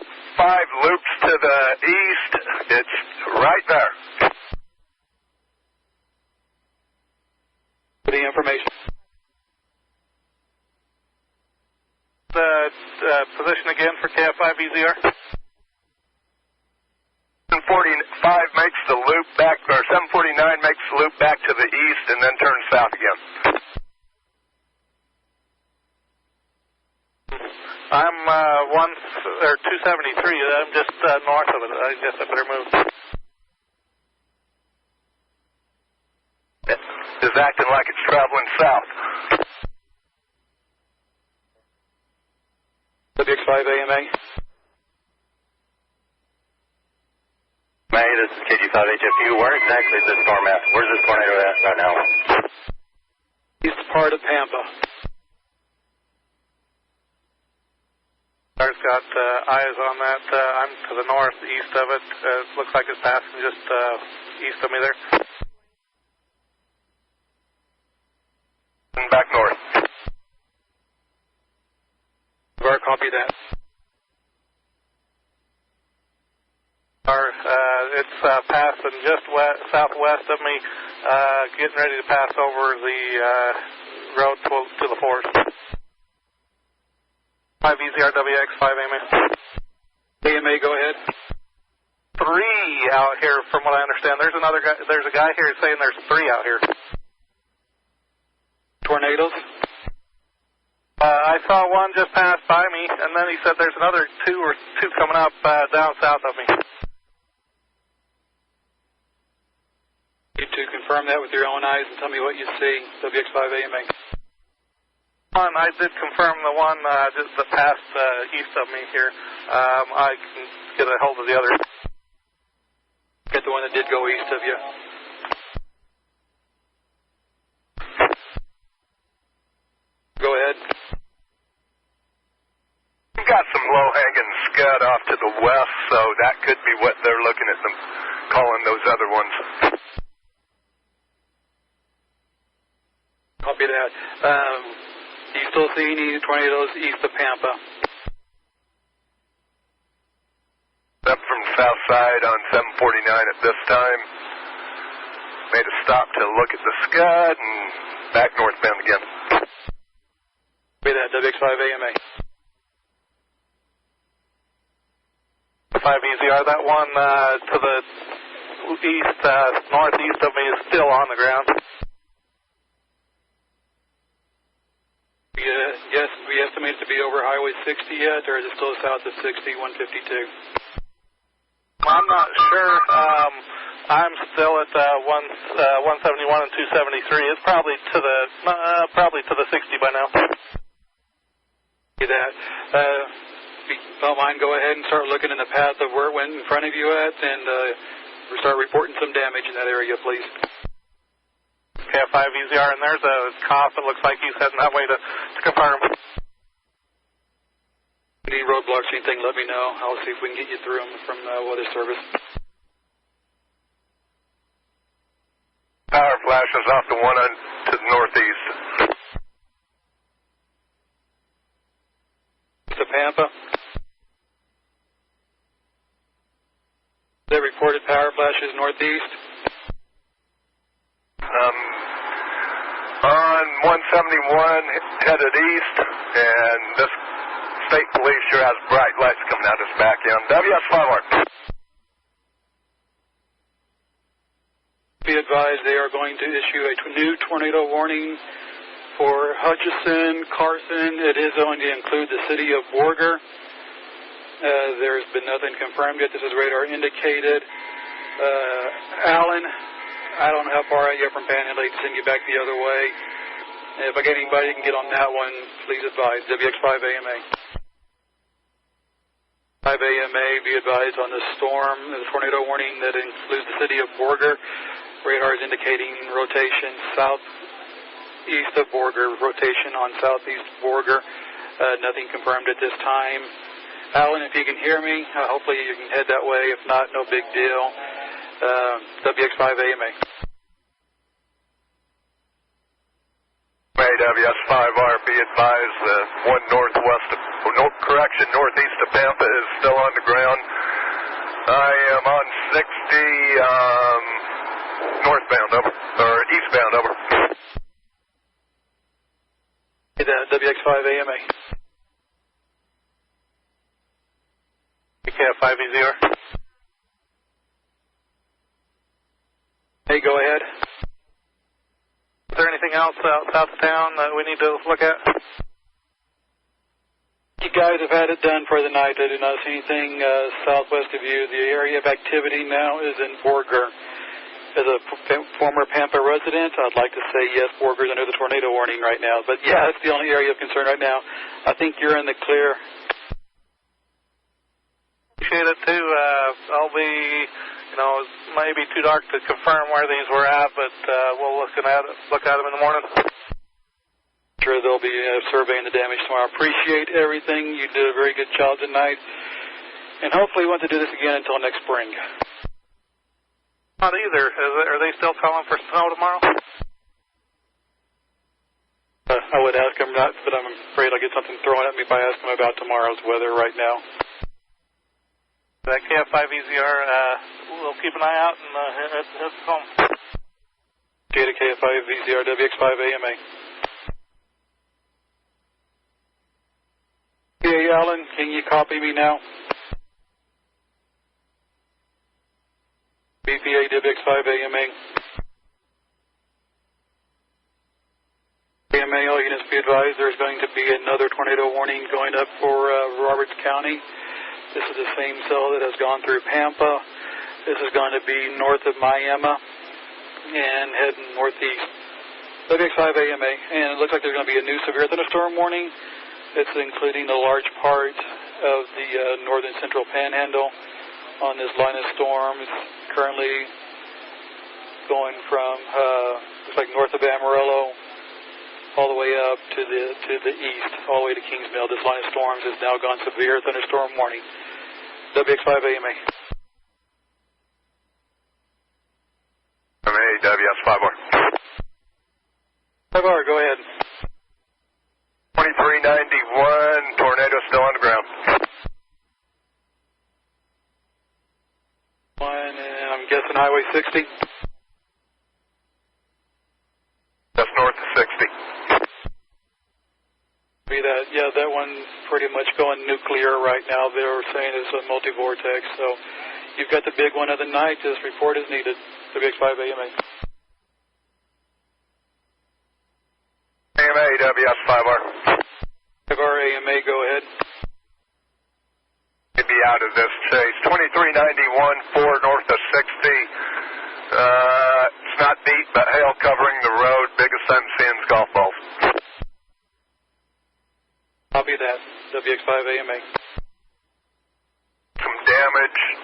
loops to the east, it's right there. The information. The position again for KF5EZR? 745 makes the loop back, or 749 makes the loop back to the east and then turns south again. I'm 273. I'm just north of it. I guess I better move. It's acting like it's traveling south. WX5AMA. May, this is KG5HFU. Where exactly is this storm at? Where's this tornado at right now? East part of Pampa. I've got eyes on that. I'm to the northeast of it. It looks like it's passing just east of me there. And back north. Copy that. passing just southwest of me, getting ready to pass over the road to the forest. 5EZRWX, 5AMA. AMA, go ahead. 3 out here, from what I understand. There's another guy. There's a guy here saying there's 3 out here. Tornadoes? I saw one just pass by me, and then he said there's another two coming up down south of me. You to confirm that with your own eyes and tell me what you see. WX5AMA. I did confirm the one just that passed east of me here. I can get a hold of the other. Get the one that did go east of you. Go ahead. We've got some low-hanging scud off to the west, so that could be what they're looking at them calling those other ones. Copy that. Do you still see any tornadoes east of Pampa? Up from south side on 749 at this time. Made a stop to look at the scud and back northbound again. Copy that. WX5AMA. 5EZR, that one to the east, northeast of me is still on the ground. Yes, we estimate it to be over Highway 60 yet, or is it still south of 60, 152? I'm not sure. I'm still at 171 and 273. It's probably to the 60 by now. See that. If you don't mind, go ahead and start looking in the path of where it went in front of you at, and start reporting some damage in that area, please. KF5EZR, and there's a cop. It looks like he's heading that way to confirm. Any roadblocks or anything, let me know. I'll see if we can get you through them from Weather Service. Power flashes off the one to the northeast. To Pampa. They reported power flashes northeast. On 171 headed east, and this state police sure has bright lights coming out his back end. WS5R. Be advised they are going to issue a new tornado warning for Hutchinson, Carson. It is going to include the city of Borger. There's been nothing confirmed yet. This is radar indicated. Allen, I don't know how far out you are from Panhandle to send you back the other way. If I get anybody who can get on that one, please advise. WX5AMA. 5AMA, be advised on the storm, the tornado warning that includes the city of Borger. Radar is indicating rotation southeast of Borger, rotation on southeast Borger. Nothing confirmed at this time. Alan, if you can hear me, hopefully you can head that way. If not, no big deal. WX5AMA. WS5R, be advised, one northeast of Pampa is still on the ground. I am on 60, northbound, over, or eastbound, over. WX5AMA. KF5EZR. Hey, go ahead. Is there anything else south of town that we need to look at? You guys have had it done for the night. I do not see anything southwest of you. The area of activity now is in Borger. As a former Pampa resident, I'd like to say yes, Borger's under the tornado warning right now. But yeah, that's the only area of concern right now. I think you're in the clear. Appreciate it too. I'll be, maybe too dark to confirm where these were at, but we'll look at them in the morning. Sure, they'll be surveying the damage tomorrow. Appreciate everything. You did a very good job tonight, and hopefully we want to do this again until next spring. Not either. Are they still calling for snow tomorrow? I would ask them that, but I'm afraid I'll get something thrown at me if I ask them about tomorrow's weather right now. That KF5EZR, we'll keep an eye out and head home. Data KF5 VCR WX5 AMA. Hey, Alan, can you copy me now? BPA WX5 AMA. AMA, all units be advised, there's going to be another tornado warning going up for Roberts County. This is the same cell that has gone through Pampa. This is going to be north of Miami and heading northeast. WX5 AMA, and it looks like there's going to be a new severe thunderstorm warning. It's including a large part of the northern central panhandle on this line of storm. It's currently going from, looks like north of Amarillo, all the way up to the east, all the way to Kingsmill. This line of storms has now gone severe thunderstorm warning. WX5 AMA. WS5R. 5R, go ahead. 2391, tornado still on the ground. One, and I'm guessing Highway 60. Just north of 60. Be that, yeah, that one's pretty much going nuclear right now. They're saying it's a multi-vortex, so you've got the big one of the night. This report is needed. WX5 AMA. AMA, WS5R. 5R AMA, go ahead. You'd be out of this chase. 2391, 4 north of 60. It's not deep, but hail covering the road. Biggest I'm seeing is golf balls. Copy that. WX5 AMA. Some damage.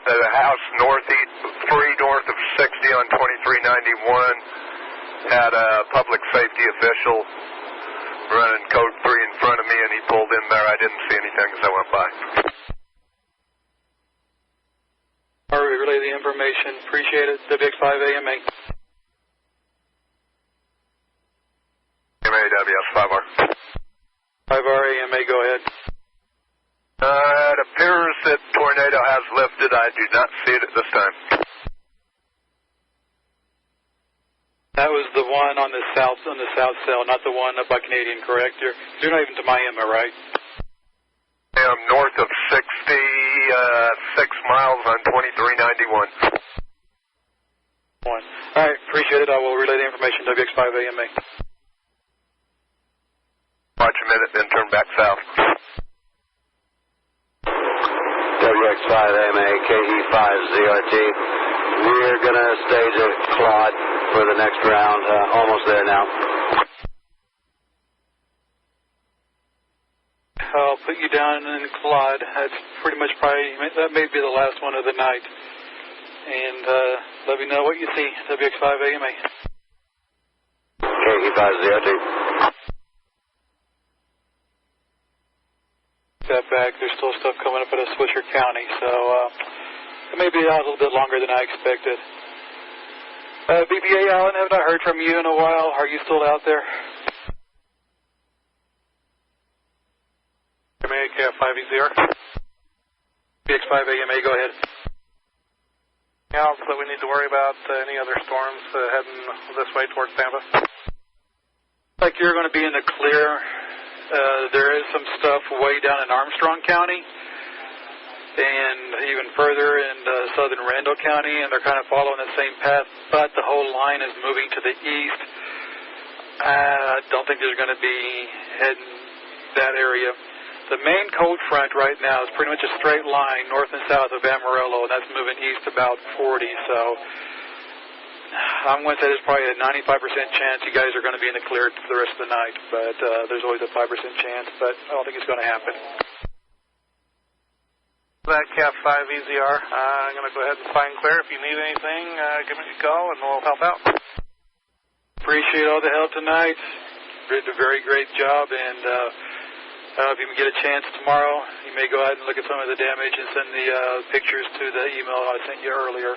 The house northeast, 3 north of 60 on 2391. Had a public safety official running code 3 in front of me, and he pulled in there. I didn't see anything as I went by. All right, relay the information. Appreciate it. WX5 AMA. AMA, WS5R. 5R AMA, go ahead. It appears that tornado has lifted. I do not see it at this time. That was the one on the south cell, not the one up by Canadian, correct? You're not even to Miami, right? I'm north of 60, 6 miles on 2391. All right, appreciate it. I will relay the information. WX5 AMA. Watch a minute, then turn back south. WX5 AMA, KE5ZRT. We're going to stage a Claude for the next round. Almost there now. I'll put you down in Claude. That's pretty much that may be the last one of the night. And let me know what you see. WX5 AMA. KE5ZRT. Step back. There's still stuff coming up out of Swisher County, so it may be out a little bit longer than I expected. BBA Allen, haven't I heard from you in a while? Are you still out there? AMA, KF5EZR. BX5 AMA, go ahead. Anything else that we need to worry about? Any other storms heading this way towards Tampa? Like you're going to be in the clear. There is some stuff way down in Armstrong County and even further in southern Randall County, and they're kind of following the same path, but the whole line is moving to the east. I don't think there's going to be heading that area. The main cold front right now is pretty much a straight line north and south of Amarillo, and that's moving east about 40, so I'm going to say there's probably a 95% chance you guys are going to be in the clear for the rest of the night, but there's always a 5% chance, but I don't think it's going to happen. That KF5EZR, I'm going to go ahead and sign clear. If you need anything, give me a call and we'll help out. Appreciate all the help tonight. Did a very great job, and if you can get a chance tomorrow, you may go ahead and look at some of the damage and send the pictures to the email I sent you earlier.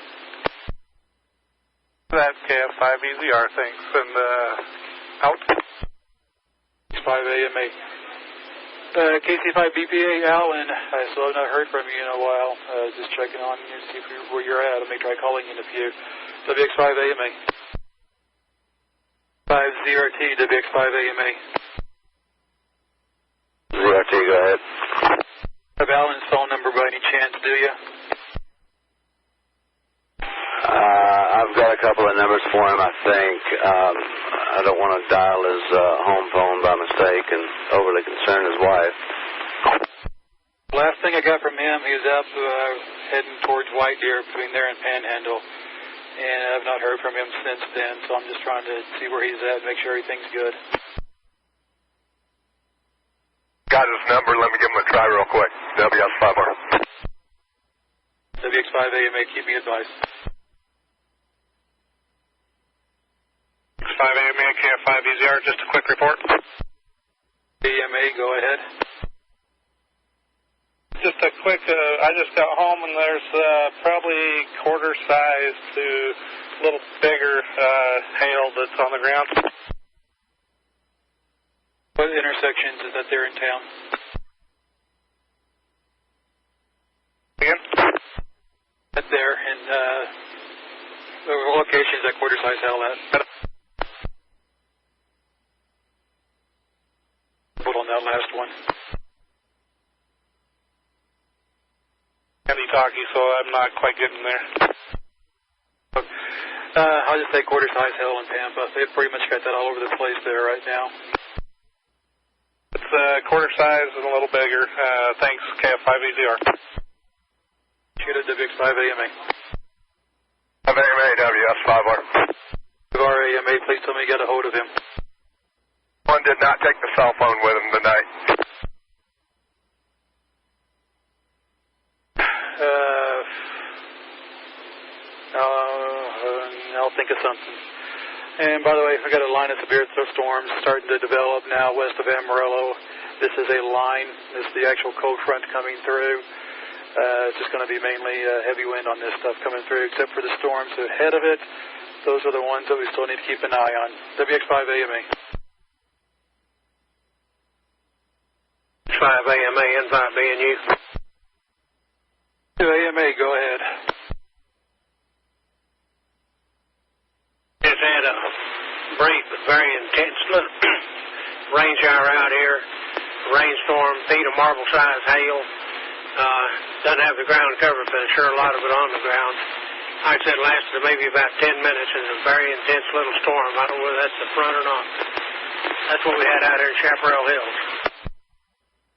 That KF5EZR, thanks, and out. 5 AMA. KC5 BPA, Alan. I still have not heard from you in a while. Just checking on you to see where you're at. I may try calling you in a few. WX5 AMA. 5ZRT, WX5 AMA. ZRT, go ahead. Have Alan's phone number by any chance, do you? I've got a couple of numbers for him, I think. I don't want to dial his home phone by mistake and overly concern his wife. Last thing I got from him, he was up heading towards White Deer between there and Panhandle. And I've not heard from him since then, so I'm just trying to see where he's at and make sure everything's good. Got his number. Let me give him a try real quick. WS5R. WX5 AMA, keep me advised. 5 AMA, KF5EZR, just a quick report. AMA, go ahead. Just a quick, I just got home and there's probably quarter size to a little bigger hail that's on the ground. What intersections is that there in town? Again? That's there, and the location is that quarter size hail at. On that last one. Talkie, so I'm not quite getting there. I'll just say quarter size hail in Tampa. They've pretty much got that all over the place there right now. It's quarter size and a little bigger. Thanks, KF5EZR. Shoot at WX5 AMA. 5 AMA, WS5R. AMA, please tell me you got a hold of him. One did not take the cell phone with him tonight. I'll think of something. And by the way, we got a line of severe storms starting to develop now west of Amarillo. This is a line. This is the actual cold front coming through. It's just going to be mainly heavy wind on this stuff coming through, except for the storms ahead of it. Those are the ones that we still need to keep an eye on. WX5 AMA. 5 AMA, invite me and you. 2 AMA, go ahead. Just had a brief but very intense rain shower out here. Rainstorm, feet of marble-sized hail. Doesn't have the ground covered, but sure a lot of it on the ground. Like I said, lasted maybe about 10 minutes in a very intense little storm. I don't know whether that's the front or not. That's what we had out here in Chaparral Hills.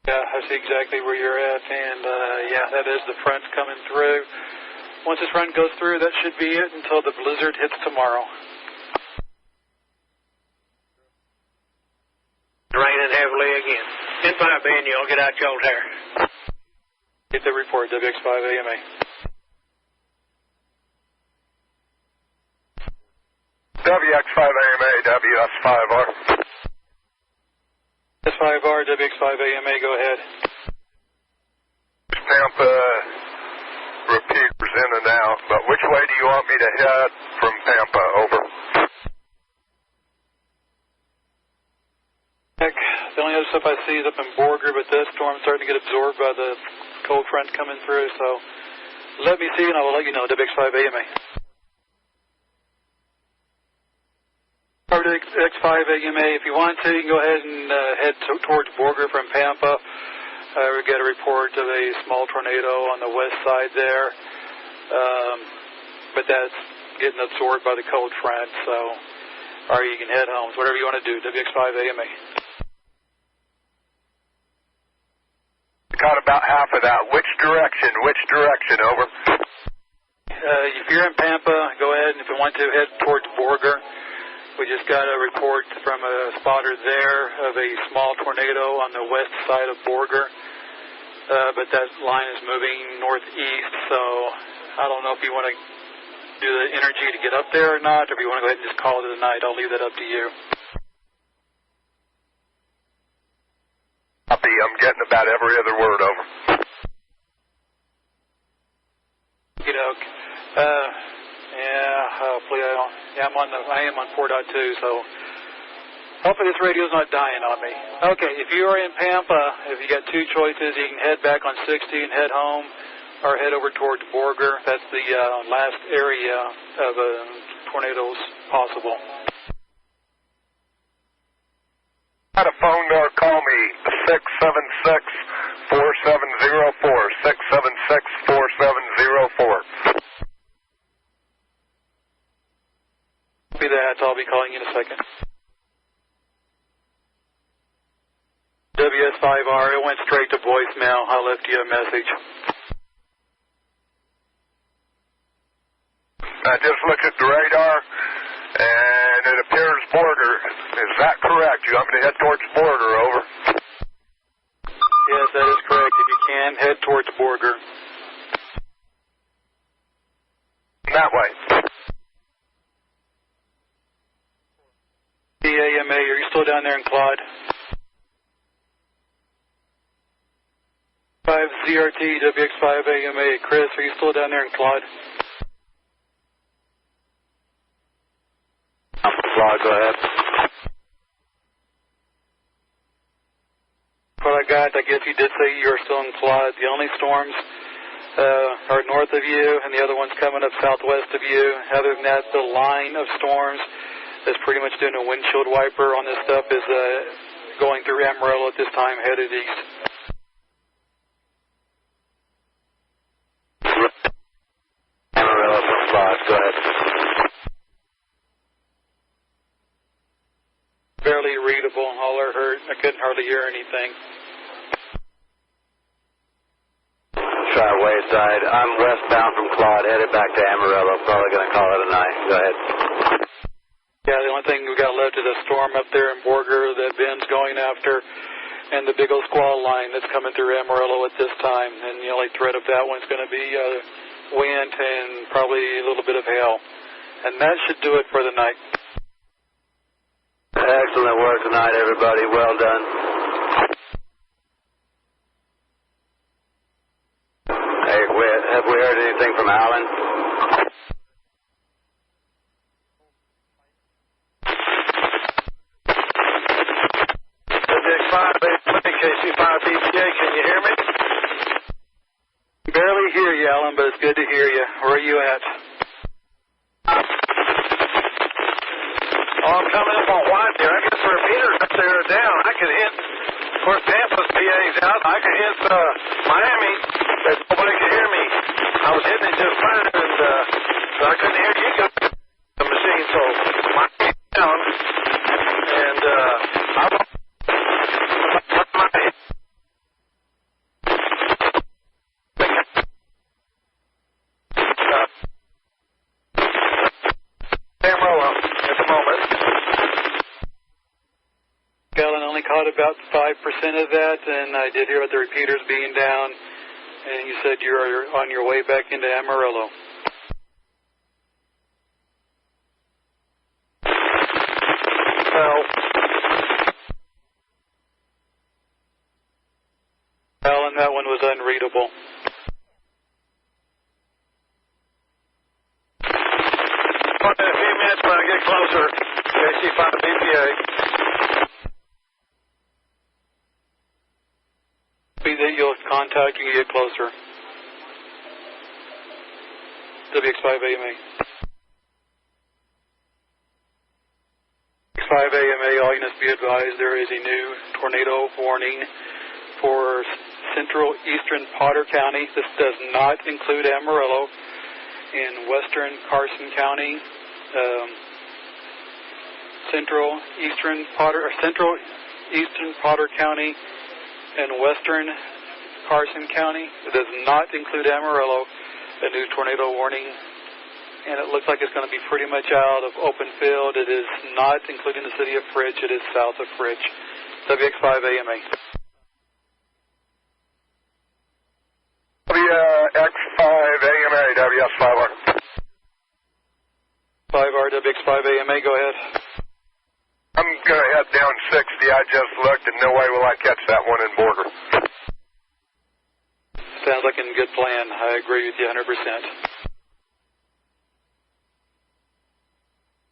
Yeah, I see exactly where you're at, and yeah, that is the front coming through. Once this front goes through, that should be it until the blizzard hits tomorrow. Raining heavily again. In 5 Ben, you'll get out your old hair. Get the report, WX5 AMA. WX5 AMA, WS5R. S5R, WX5 AMA, go ahead. Tampa repeaters in and out, but which way do you want me to head from Tampa? Over. Heck, the only other stuff I see is up in Borger, but that storm's starting to get absorbed by the cold front coming through, so let me see and I will let you know, WX5 AMA. WX5 AMA, if you want to, you can go ahead and head towards Borger from Pampa. We got a report of a small tornado on the west side there, but that's getting absorbed by the cold front, so, or you can head home, whatever you want to do, WX5 AMA. Got about half of that. Which direction? Over. If you're in Pampa, go ahead and if you want to, head towards Borger. We just got a report from a spotter there of a small tornado on the west side of Borger, but that line is moving northeast, so I don't know if you want to do the energy to get up there or not, or if you want to go ahead and just call it a night. I'll leave that up to you. Copy. I'm getting about every other word. Over. Okey-doke. Yeah, hopefully I am on 4.2, so Hopefully this radio's not dying on me. Okay, if you are in Pampa, if you got two choices, you can head back on 60 and head home, or head over towards Borger. That's the last area of tornadoes possible. Got a phone door, call me, 676-4704, 676-4704. Copy that, I'll be calling you in a second. WS5R, it went straight to voicemail. I left you a message. I just looked at the radar, and it appears Border. Is that correct? You want me to head towards Border, over? Yes, that is correct. If you can, head towards Borger. That way. AMA, are you still down there in Claude? 5ZRT, WX5AMA. Chris, are you still down there in Claude? Claude, go ahead. What I got, I guess you did say you are still in Claude. The only storms are north of you, and the other one's coming up southwest of you. Other than that, the line of storms that's pretty much doing a windshield wiper on this stuff is going through Amarillo at this time, headed east. Amarillo from Claude, go ahead. Barely readable. All I heard, I couldn't hardly hear anything. Try wayside. I'm westbound from Claude, headed back to Amarillo. Probably going to call it a night. Go ahead. Yeah, the only thing we got left is a storm up there in Borger that Ben's going after, and the big old squall line that's coming through Amarillo at this time. And the only threat of that one's going to be wind and probably a little bit of hail. And that should do it for the night. Excellent work tonight, everybody. Well done. Hey, have we heard anything from Alan? KC5BPA, can you hear me? Barely hear you, Alan, but it's good to hear you. Where are you at? Oh, I'm coming up on White there. I guess the repeaters up there are down. I could hit, of course, Tampa's PA's out. I could hit Miami, but nobody could hear me. I was hitting it just fine, and so I couldn't hear you guys the machine. So Miami's down, and I don't. Caught about 5% of that, and I did hear about the repeaters being down, and you said you're on your way back into Amarillo. Alan, that one was unreadable. In a few minutes when I get closer, KC5 BPA. That you'll contact when you get closer. WX5AMA. WX5AMA, all units be advised there is a new tornado warning for central eastern Potter County. This does not include Amarillo. In western Carson County, central eastern Potter County, and western Carson County. It does not include Amarillo, a new tornado warning, and it looks like it's going to be pretty much out of open field. It is not including the city of Fridge. It is south of Fridge. WX5AMA. WX5AMA, WS5R. 5R, WX5AMA, go ahead. I'm going to head down 60. I just looked, and no way will I catch that one in Border. Sounds like a good plan. I agree with you 100%.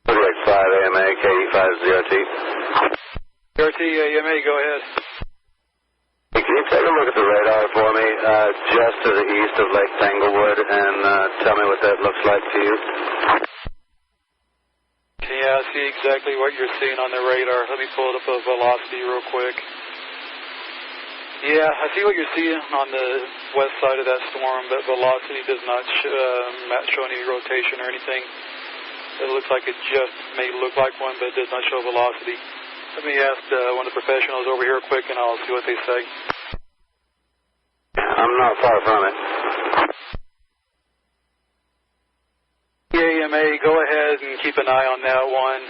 WX5AMA, KE5ZRT. KCAMA, go ahead. Can you take a look at the radar for me, just to the east of Lake Tanglewood, and tell me what that looks like to you? Yeah, I see exactly what you're seeing on the radar. Let me pull it up a velocity real quick. Yeah, I see what you're seeing on the west side of that storm, but velocity does not show any rotation or anything. It looks like it just may look like one, but it does not show velocity. Let me ask one of the professionals over here quick, and I'll see what they say. I'm not far from it. KCAMA, go ahead and keep an eye on that one.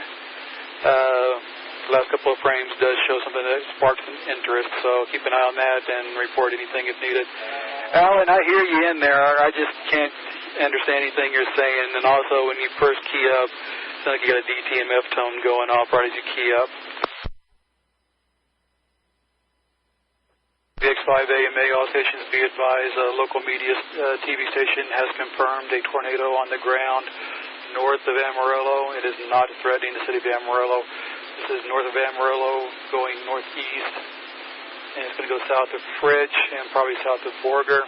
The last couple of frames does show something that sparks an interest, so keep an eye on that and report anything if needed. Alan, I hear you in there. I just can't understand anything you're saying, and also when you first key up, it's like you got a DTMF tone going off right as you key up. VX5AMA, all stations be advised, local media TV station has confirmed a tornado on the ground north of Amarillo. It is not threatening the city of Amarillo. This is north of Amarillo going northeast, and it's going to go south of Fridge and probably south of Borger.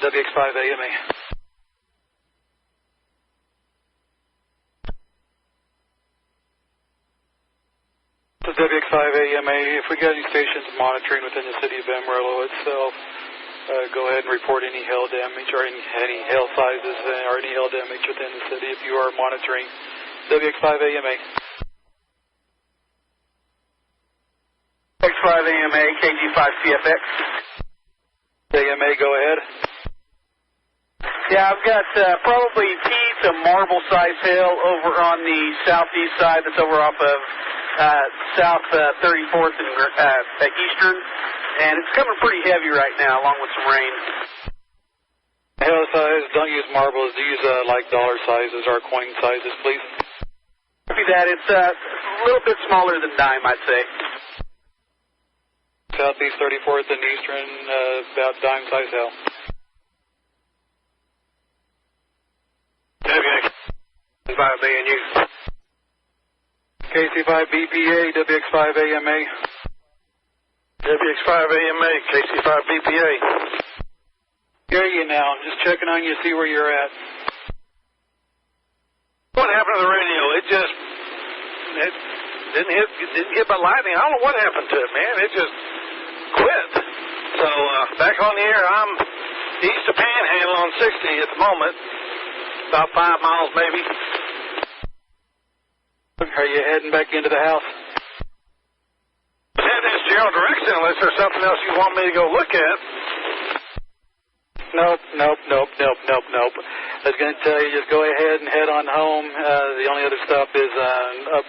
WX5AMA. This is WX5AMA. If we got any stations monitoring within the city of Amarillo itself, go ahead and report any hail damage or any hail sizes or any hail damage within the city if you are monitoring. WX5AMA. X5AMA, KG5CFX. AMA, go ahead. Yeah, I've got probably P to marble size hail over on the southeast side. That's over off of South 34th and Eastern, and it's coming pretty heavy right now, along with some rain. Hail size, don't use marbles. Use like dollar sizes or coin sizes, please. Copy that. It's a little bit smaller than dime, I'd say. Southeast 34th and Eastern, about dime size hail. WX5ANU. KC5BPA, WX5AMA. WX5AMA, KC5BPA. Hear you now. I'm just checking on you, see where you're at. What happened to the radio? It didn't hit by lightning. I don't know what happened to it, man. It just quit. So back on the air, I'm east of Panhandle on 60 at the moment. About 5 miles maybe. Are you heading back into the house? I'm heading in this general direction unless there's something else you want me to go look at. Nope. I was going to tell you, just go ahead and head on home. The only other stuff is up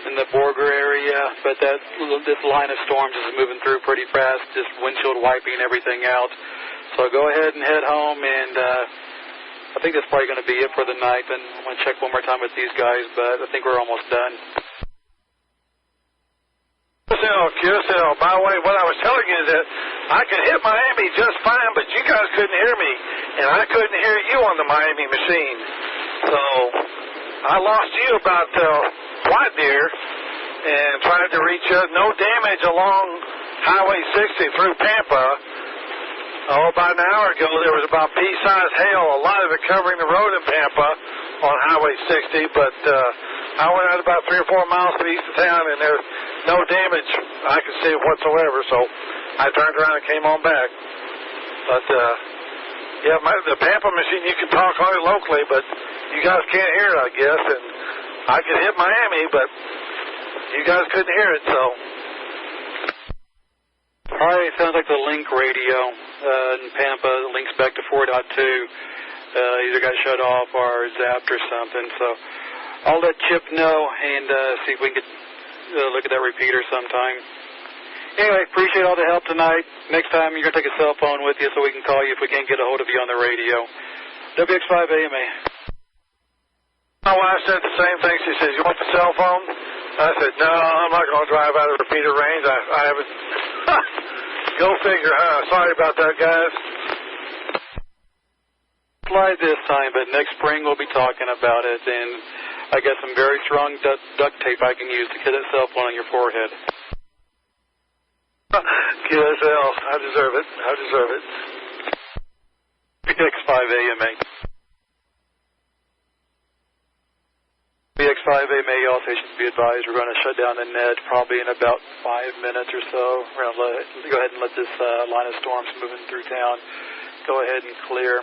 in the Borger area, but this line of storms is moving through pretty fast, just windshield wiping everything out. So go ahead and head home, and I think that's probably going to be it for the night. And I'm going to check one more time with these guys, but I think we're almost done. QSL, by the way, what I was telling you is that I could hit Miami just fine, but you guys couldn't hear me, and I couldn't hear you on the Miami machine. So I lost you about White Deer and tried to reach you. No damage along Highway 60 through Pampa. About an hour ago, there was about pea-sized hail, a lot of it covering the road in Pampa on Highway 60, but I went out about 3 or 4 miles to the east of town, and there's no damage I could see whatsoever, so I turned around and came on back. But, yeah, the Pampa machine, you can talk on it locally, but you guys can't hear it, I guess, and I could hit Miami, but you guys couldn't hear it, so. All right, it sounds like the link radio in Pampa links back to 4.2 either got shut off or zapped or something. So I'll let Chip know and see if we can get, look at that repeater sometime. Anyway, appreciate all the help tonight. Next time you're going to take a cell phone with you so we can call you if we can't get a hold of you on the radio. WX5AMA. My wife said the same thing. She says, you want the cell phone? I said, no, I'm not going to drive out of repeater range. I haven't. Go figure, huh? Sorry about that, guys. Slide this time, but next spring we'll be talking about it. And I got some very strong duct tape I can use to hit that cell phone on your forehead. QSL, I deserve it. I deserve it. BX5AMA. BX5AMA, all stations be advised, we're going to shut down the net probably in about 5 minutes or so. We're going to go ahead and let this line of storms moving through town go ahead and clear.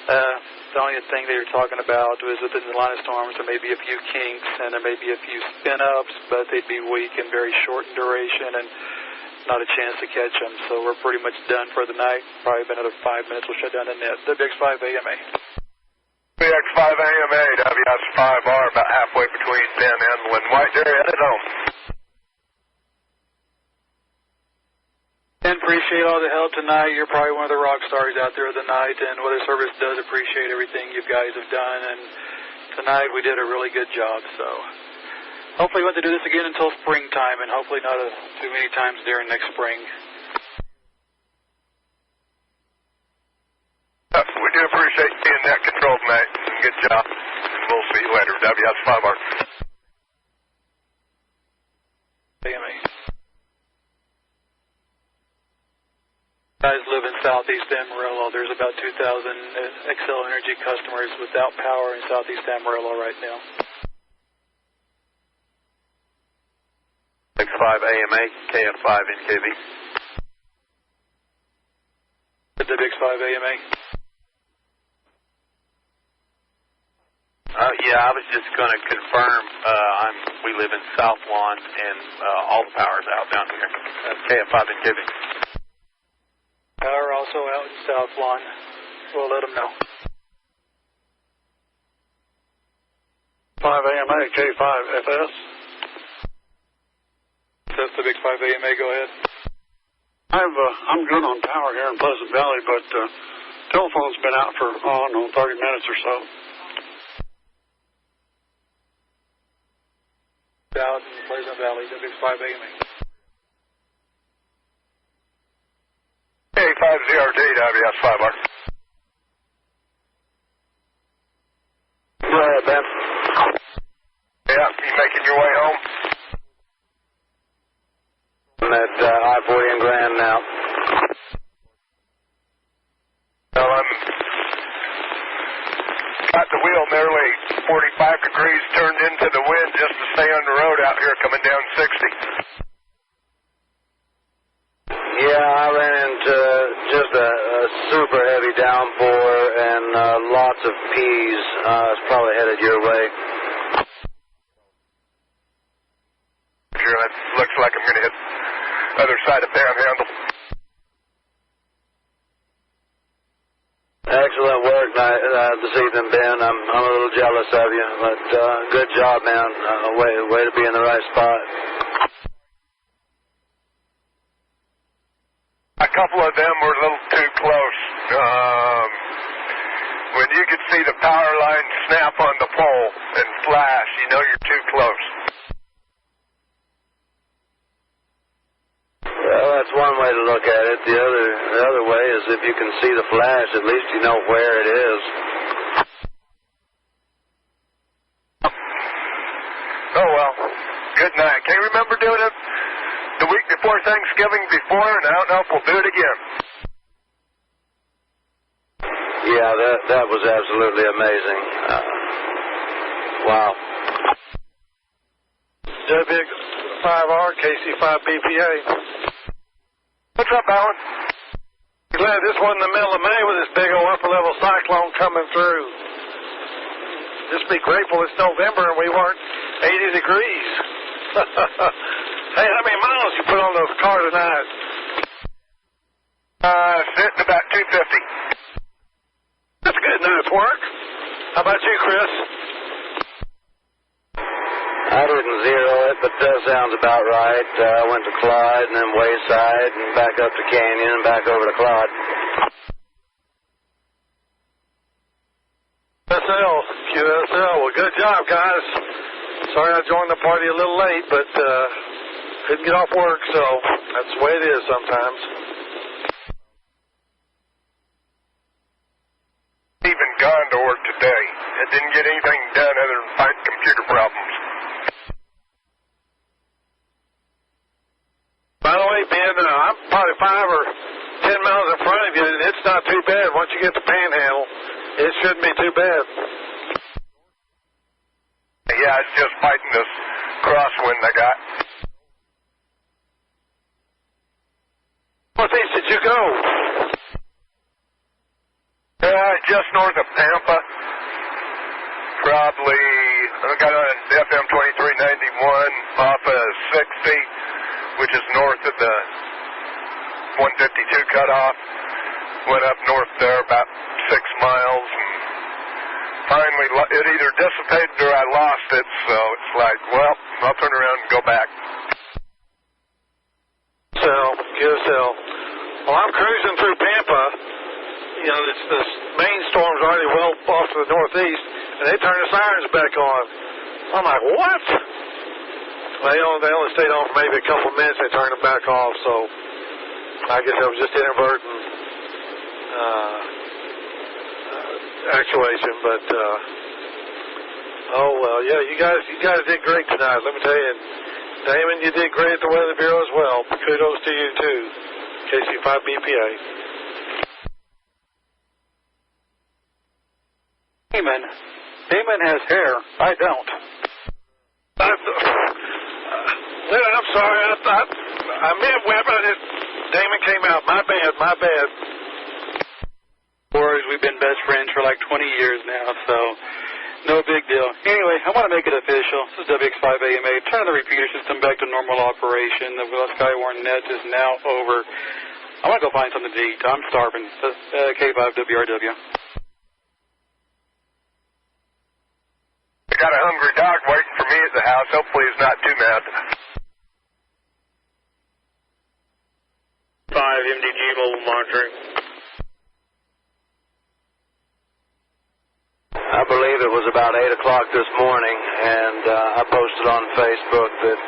The only thing that you're talking about is within the line of storms there may be a few kinks and there may be a few spin-ups, but they'd be weak and very short in duration and not a chance to catch them. So we're pretty much done for the night. Probably about another 5 minutes we'll shut down the net. WX5AMA. WX5AMA, WS5R, about halfway between Panhandle and White Dairy, headed home. And appreciate all the help tonight. You're probably one of the rock stars out there of the night, and Weather Service does appreciate everything you guys have done. And tonight we did a really good job. So hopefully we want to do this again until springtime, and hopefully not too many times during next spring. We do appreciate being net control tonight. Good job. We'll see you later. WS5R. Guys live in southeast Amarillo. There's about 2,000 Xcel Energy customers without power in southeast Amarillo right now. X5AMA, KF5NKV. WX5AMA. Yeah, I was just going to confirm. We live in South Lawn, and all the power's out down here. KF5NKV. Power also out in South Lawn. We'll let them know. 5AMA, K5FS. That's the big 5AMA, go ahead. I'm good on power here in Pleasant Valley, but telephone's been out for 30 minutes or so. Out in Pleasant Valley, the big 5AMA. K5ZRD, WS5R. Go ahead, Ben. Yeah, you making your way home? I'm at I-40 and Grand now. Well, I'm got the wheel nearly 45 degrees turned into the wind just to stay on the road out here coming down 60. Yeah, I ran into just a super heavy downpour and lots of peas. It's probably headed your way. Sure, that looks like I'm going to hit the other side of Panhandle. Excellent work this evening, Ben. I'm a little jealous of you, but good job, man. Way to be in the right spot. A couple of them were a little too close. When you could see the power line snap on the pole and flash, you know you're too close. Well, that's one way to look at it. The other way is if you can see the flash, at least you know where it is. Oh, well. Good night. Can you remember doing it the week before Thanksgiving before, and I don't know if we'll do it again. Yeah, that was absolutely amazing. Wow. WX5R, KC5BPA. What's up, Alan? Glad this wasn't the middle of May with this big old upper level cyclone coming through. Just be grateful it's November and we weren't 80 degrees. Hey, how many miles you put on those car tonight? Sitting about 250. That's a good night's work. How about you, Chris? I didn't zero it, but that sounds about right. I went to Clyde and then Wayside and back up to Canyon and back over to Clyde. QSL. Well, good job, guys. Sorry I joined the party a little late, but couldn't get off work, so that's the way it is sometimes. Even gone to work today, it didn't get anything done other than find computer problems. By the way, Ben, I'm probably 5 or 10 miles in front of you, and it's not too bad. Once you get the panhandle, it shouldn't be too bad. Yeah, it's just fighting this crosswind I got. Northeast did you go? Just north of Pampa. Probably, I got on FM 2391 off of 60, which is north of the 152 cutoff. Went up north there about 6 miles. And finally, it either dissipated or I lost it, so it's like, well, I'll turn around and go back. Well, I'm cruising through Pampa. You know, this main storm's already well off to the northeast, and they turned the sirens back on. I'm like, what? Well, they only stayed on for maybe a couple of minutes. They turned them back off, so I guess that was just inadvertent actuation. But oh well, yeah, you guys did great tonight. Let me tell you, Damon, you did great at the Weather Bureau as well. Kudos to you too, KC5 BPA. Damon has hair. I don't. I'm sorry. I meant Webber. Damon came out. My bad. Worries. We've been best friends for like 20 years now, so no big deal. Anyway, I want to make it official. This is WX5AMA. Turn the repeater system back to normal operation. The Skywarn net is now over. I want to go find something to eat. I'm starving. K5WRW. I got a hungry dog waiting for me at the house. Hopefully he's not too mad. 5 MDG mobile monitoring. I believe it was about 8 o'clock this morning, and I posted on Facebook that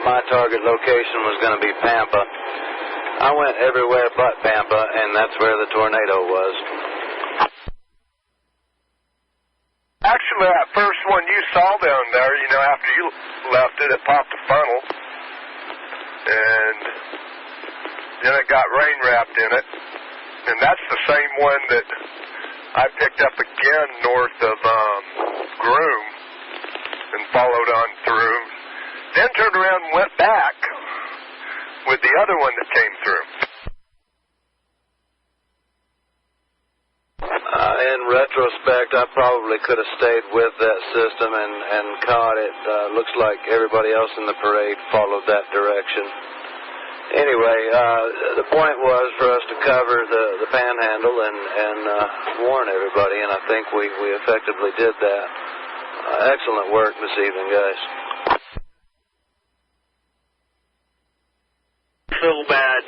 my target location was going to be Pampa. I went everywhere but Pampa, and that's where the tornado was. Actually, that first one you saw down there, you know, after you left it, it popped a funnel. And then it got rain wrapped in it. And that's the same one that I picked up again north of Groom and followed on through. Then turned around and went back with the other one that came through. In retrospect, I probably could have stayed with that system and caught it. Looks like everybody else in the parade followed that direction. Anyway, the point was for us to cover the panhandle and warn everybody, and I think we effectively did that. Excellent work this evening, guys. Feel bad.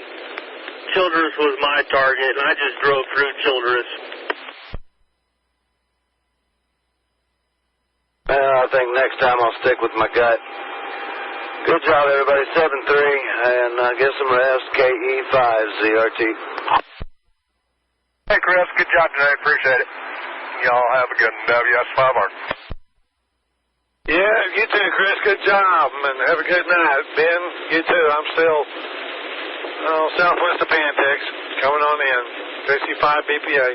Childress was my target, and I just drove through Childress. I think next time I'll stick with my gut. Good job, everybody. 7-3, and get some rest. KE5 ZRT. Hey, Chris, good job tonight. Appreciate it. Y'all have a good WS5R. Yeah, you too, Chris. Good job, and have a good night. Ben, you too. I'm still southwest of Pantex, coming on in. KC5 BPA.